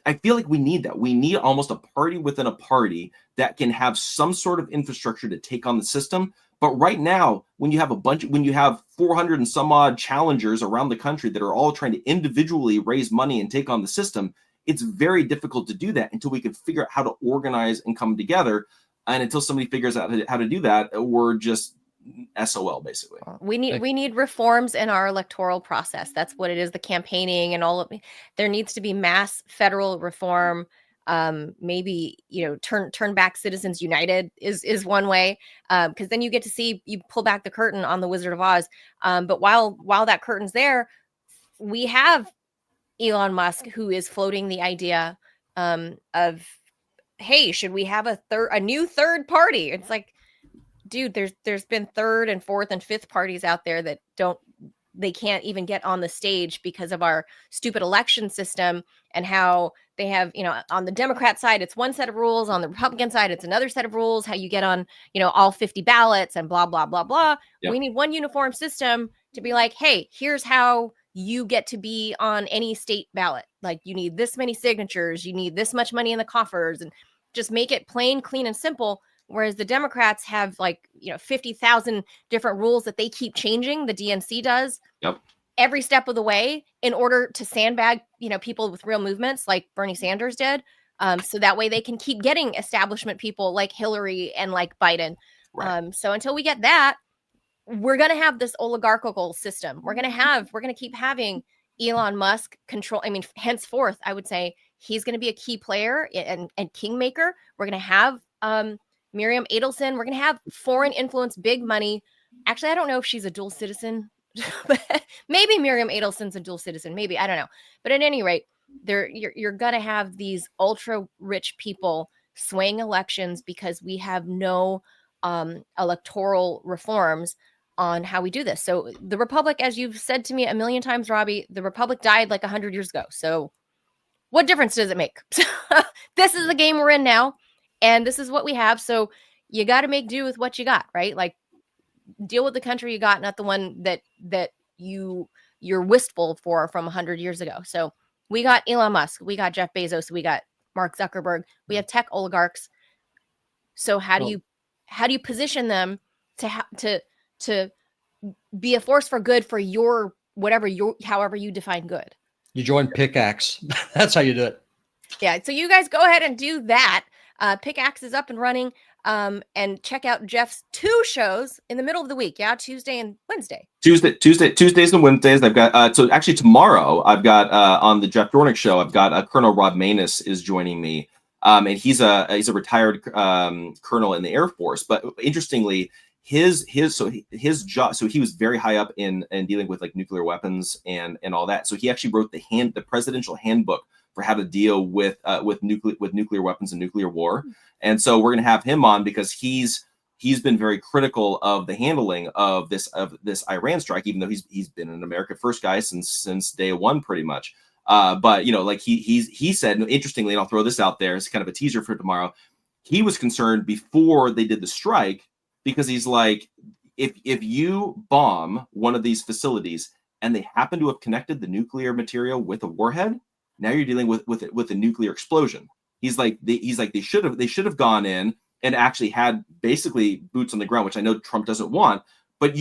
Speaker 3: I feel like we need that. We need almost a party within a party that can have some sort of infrastructure to take on the system. But right now, when you have 400 and some odd challengers around the country that are all trying to individually raise money and take on the system, it's very difficult to do that until we can figure out how to organize and come together. And until somebody figures out how to do that, we're just SOL basically.
Speaker 1: We need reforms in our electoral process. That's what it is. The campaigning and all of it. There needs to be mass federal reform. Maybe, turn back Citizens United is one way, because then you get to see, you pull back the curtain on the Wizard of Oz. But while that curtain's there, we have Elon Musk, who is floating the idea of, hey, should we have a new third party? It's like, dude, there's been third and fourth and fifth parties out there that they can't even get on the stage because of our stupid election system and how they have, on the Democrat side, it's one set of rules. On the Republican side, it's another set of rules, how you get on, all 50 ballots and blah, blah, blah, blah. Yep. We need one uniform system to be like, hey, here's how you get to be on any state ballot. Like, you need this many signatures, you need this much money in the coffers, and just make it plain, clean, and simple. Whereas the Democrats have 50,000 different rules that they keep changing. The DNC does.
Speaker 3: Yep.
Speaker 1: Every step of the way in order to sandbag, people with real movements like Bernie Sanders did. So that way they can keep getting establishment people like Hillary and like Biden. Right. So until we get that, we're going to have this oligarchical system. We're going to keep having Elon Musk control. I mean, henceforth, I would say he's going to be a key player and kingmaker. We're going to have, Miriam Adelson. We're going to have foreign influence, big money. Actually, I don't know if she's a dual citizen, but maybe Miriam Adelson's a dual citizen. Maybe, I don't know. But at any rate, you're going to have these ultra rich people swaying elections because we have no electoral reforms on how we do this. So the Republic, as you've said to me a million times, Robbie, the Republic died like 100 years ago. So what difference does it make? This is the game we're in now. And this is what we have. So you got to make do with what you got, right? Like, deal with the country you got, not the one that you're wistful for from 100 years ago. So we got Elon Musk, we got Jeff Bezos, we got Mark Zuckerberg, we have tech oligarchs. So how do you position them to be a force for good for your however you define good?
Speaker 6: You join Pickaxe. That's how you do it.
Speaker 1: Yeah. So you guys go ahead and do that. Pickaxe is up and running, and check out Jeff's 2 shows in the middle of the week. Yeah, Tuesday and Wednesday. Tuesdays and Wednesdays. I've got so actually tomorrow I've got on the Jeff Dornick show. I've got Colonel Rob Manus is joining me, and he's a retired colonel in the Air Force. But interestingly, his job. So he was very high up in dealing with like nuclear weapons and all that. So he actually wrote the presidential handbook for how to deal with nuclear weapons and nuclear war. And so we're going to have him on because he's been very critical of the handling of this Iran strike, even though he's been an America First guy since day one, pretty much. But he said, interestingly, and I'll throw this out there as kind of a teaser for tomorrow. He was concerned before they did the strike because he's like, if you bomb one of these facilities,
Speaker 3: and they happen to have connected the nuclear material with a warhead, now you're dealing with a nuclear explosion. He's like they should have gone in and actually had basically boots on the ground, which I know Trump doesn't want. But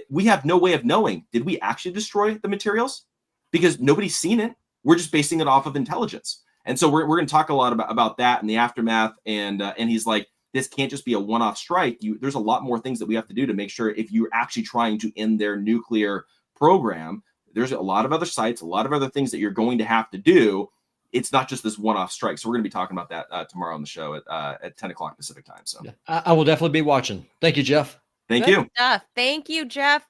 Speaker 3: we have no way of knowing, did we actually destroy the materials? Because nobody's seen it. We're just basing it off of intelligence. And so we're going to talk a lot about that in the aftermath. And he's like, this can't just be a one-off strike. There's a lot more things that we have to do to make sure if you're actually trying to end their nuclear program, there's a lot of other sites, a lot of other things that you're going to have to do. It's not just this one-off strike. So we're going to be talking about that tomorrow on the show at 10 o'clock Pacific time. So
Speaker 6: yeah, I will definitely be watching. Thank you, Jeff.
Speaker 3: Thank you.
Speaker 1: Stuff. Thank you, Jeff.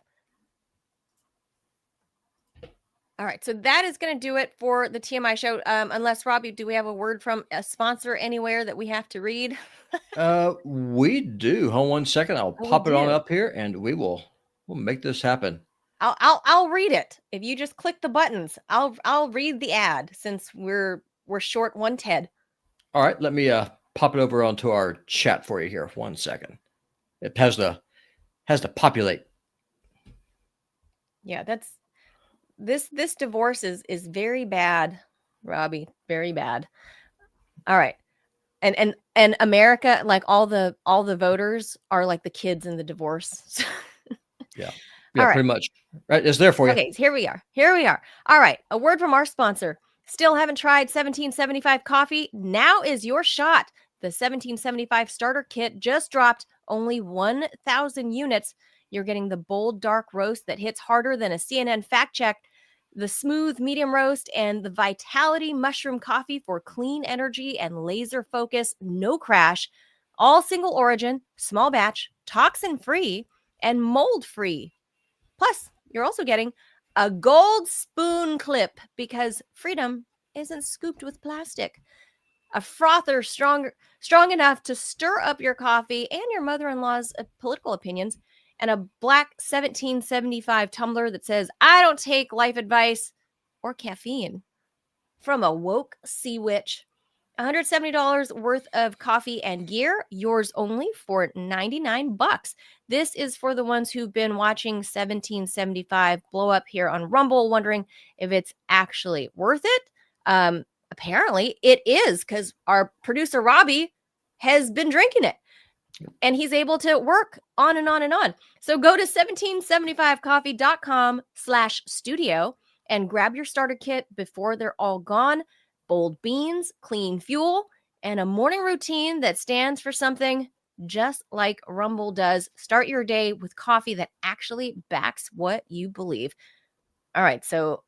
Speaker 1: All right. So that is going to do it for the TMI show. Unless, Robbie, do we have a word from a sponsor anywhere that we have to read?
Speaker 6: We do. Hold on 1 second. I'll pop it on up here and we'll make this happen.
Speaker 1: I'll read it. If you just click the buttons, I'll read the ad since we're short one TED.
Speaker 6: All right. Let me pop it over onto our chat for you here. 1 second. It has to populate.
Speaker 1: Yeah, that's this divorce is very bad, Robbie. Very bad. All right. And America, like all the voters are like the kids in the divorce.
Speaker 6: Yeah.
Speaker 1: All right.
Speaker 6: Pretty much. Right. It's there for you.
Speaker 1: Okay, here we are. All right. A word from our sponsor. Still haven't tried 1775 coffee? Now is your shot. The 1775 starter kit just dropped, only 1,000 units. You're getting the bold, dark roast that hits harder than a CNN fact check, the smooth medium roast, and the Vitality mushroom coffee for clean energy and laser focus, no crash, all single origin, small batch, toxin free, and mold free. Plus, you're also getting a gold spoon clip because freedom isn't scooped with plastic. A frother strong enough to stir up your coffee and your mother-in-law's political opinions, and a black 1775 tumbler that says, I don't take life advice or caffeine. From a woke sea witch. $170 worth of coffee and gear, yours only for $99. This is for the ones who've been watching 1775 blow up here on Rumble, wondering if it's actually worth it. Apparently it is, because our producer Robbie has been drinking it and he's able to work on and on and on. So go to 1775coffee.com/studio and grab your starter kit before they're all gone. Bold beans, clean fuel, and a morning routine that stands for something just like Rumble does. Start your day with coffee that actually backs what you believe. All right, so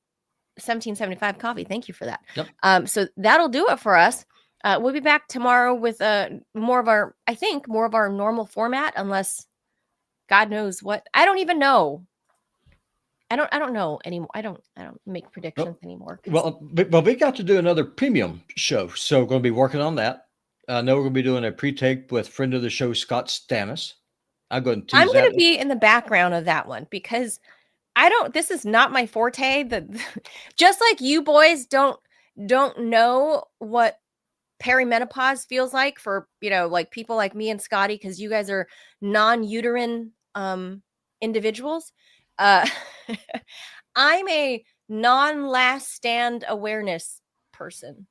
Speaker 1: 1775 coffee. Thank you for that.
Speaker 6: Yep.
Speaker 1: So that'll do it for us. We'll be back tomorrow with more of our normal format, unless God knows what. I don't even know. I don't know anymore. I don't make predictions anymore.
Speaker 6: Well, we got to do another premium show, so we're going to be working on that. I know we're going to be doing a pre-tape with friend of the show, Scott Stannis. I'm going to
Speaker 1: be in the background of that one because this is not my forte. Just like you boys don't know what perimenopause feels like for, like people like me and Scotty, because you guys are non-uterine individuals. I'm a non-last stand awareness person.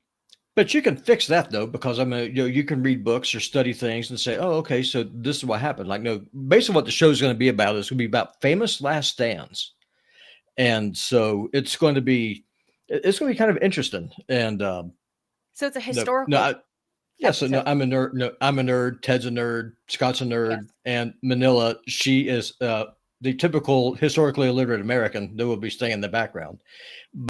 Speaker 6: But you can fix that though, because you can read books or study things and say, oh, okay, so this is what happened. Like, no, basically what the show is going to be about is going to be about famous last stands. And so it's going to be kind of interesting. And
Speaker 1: so it's a historical.
Speaker 6: I'm a nerd. No, I'm a nerd. Ted's a nerd. Scott's a nerd. Yes. And Manila, she is the typical historically illiterate American that will be staying in the background.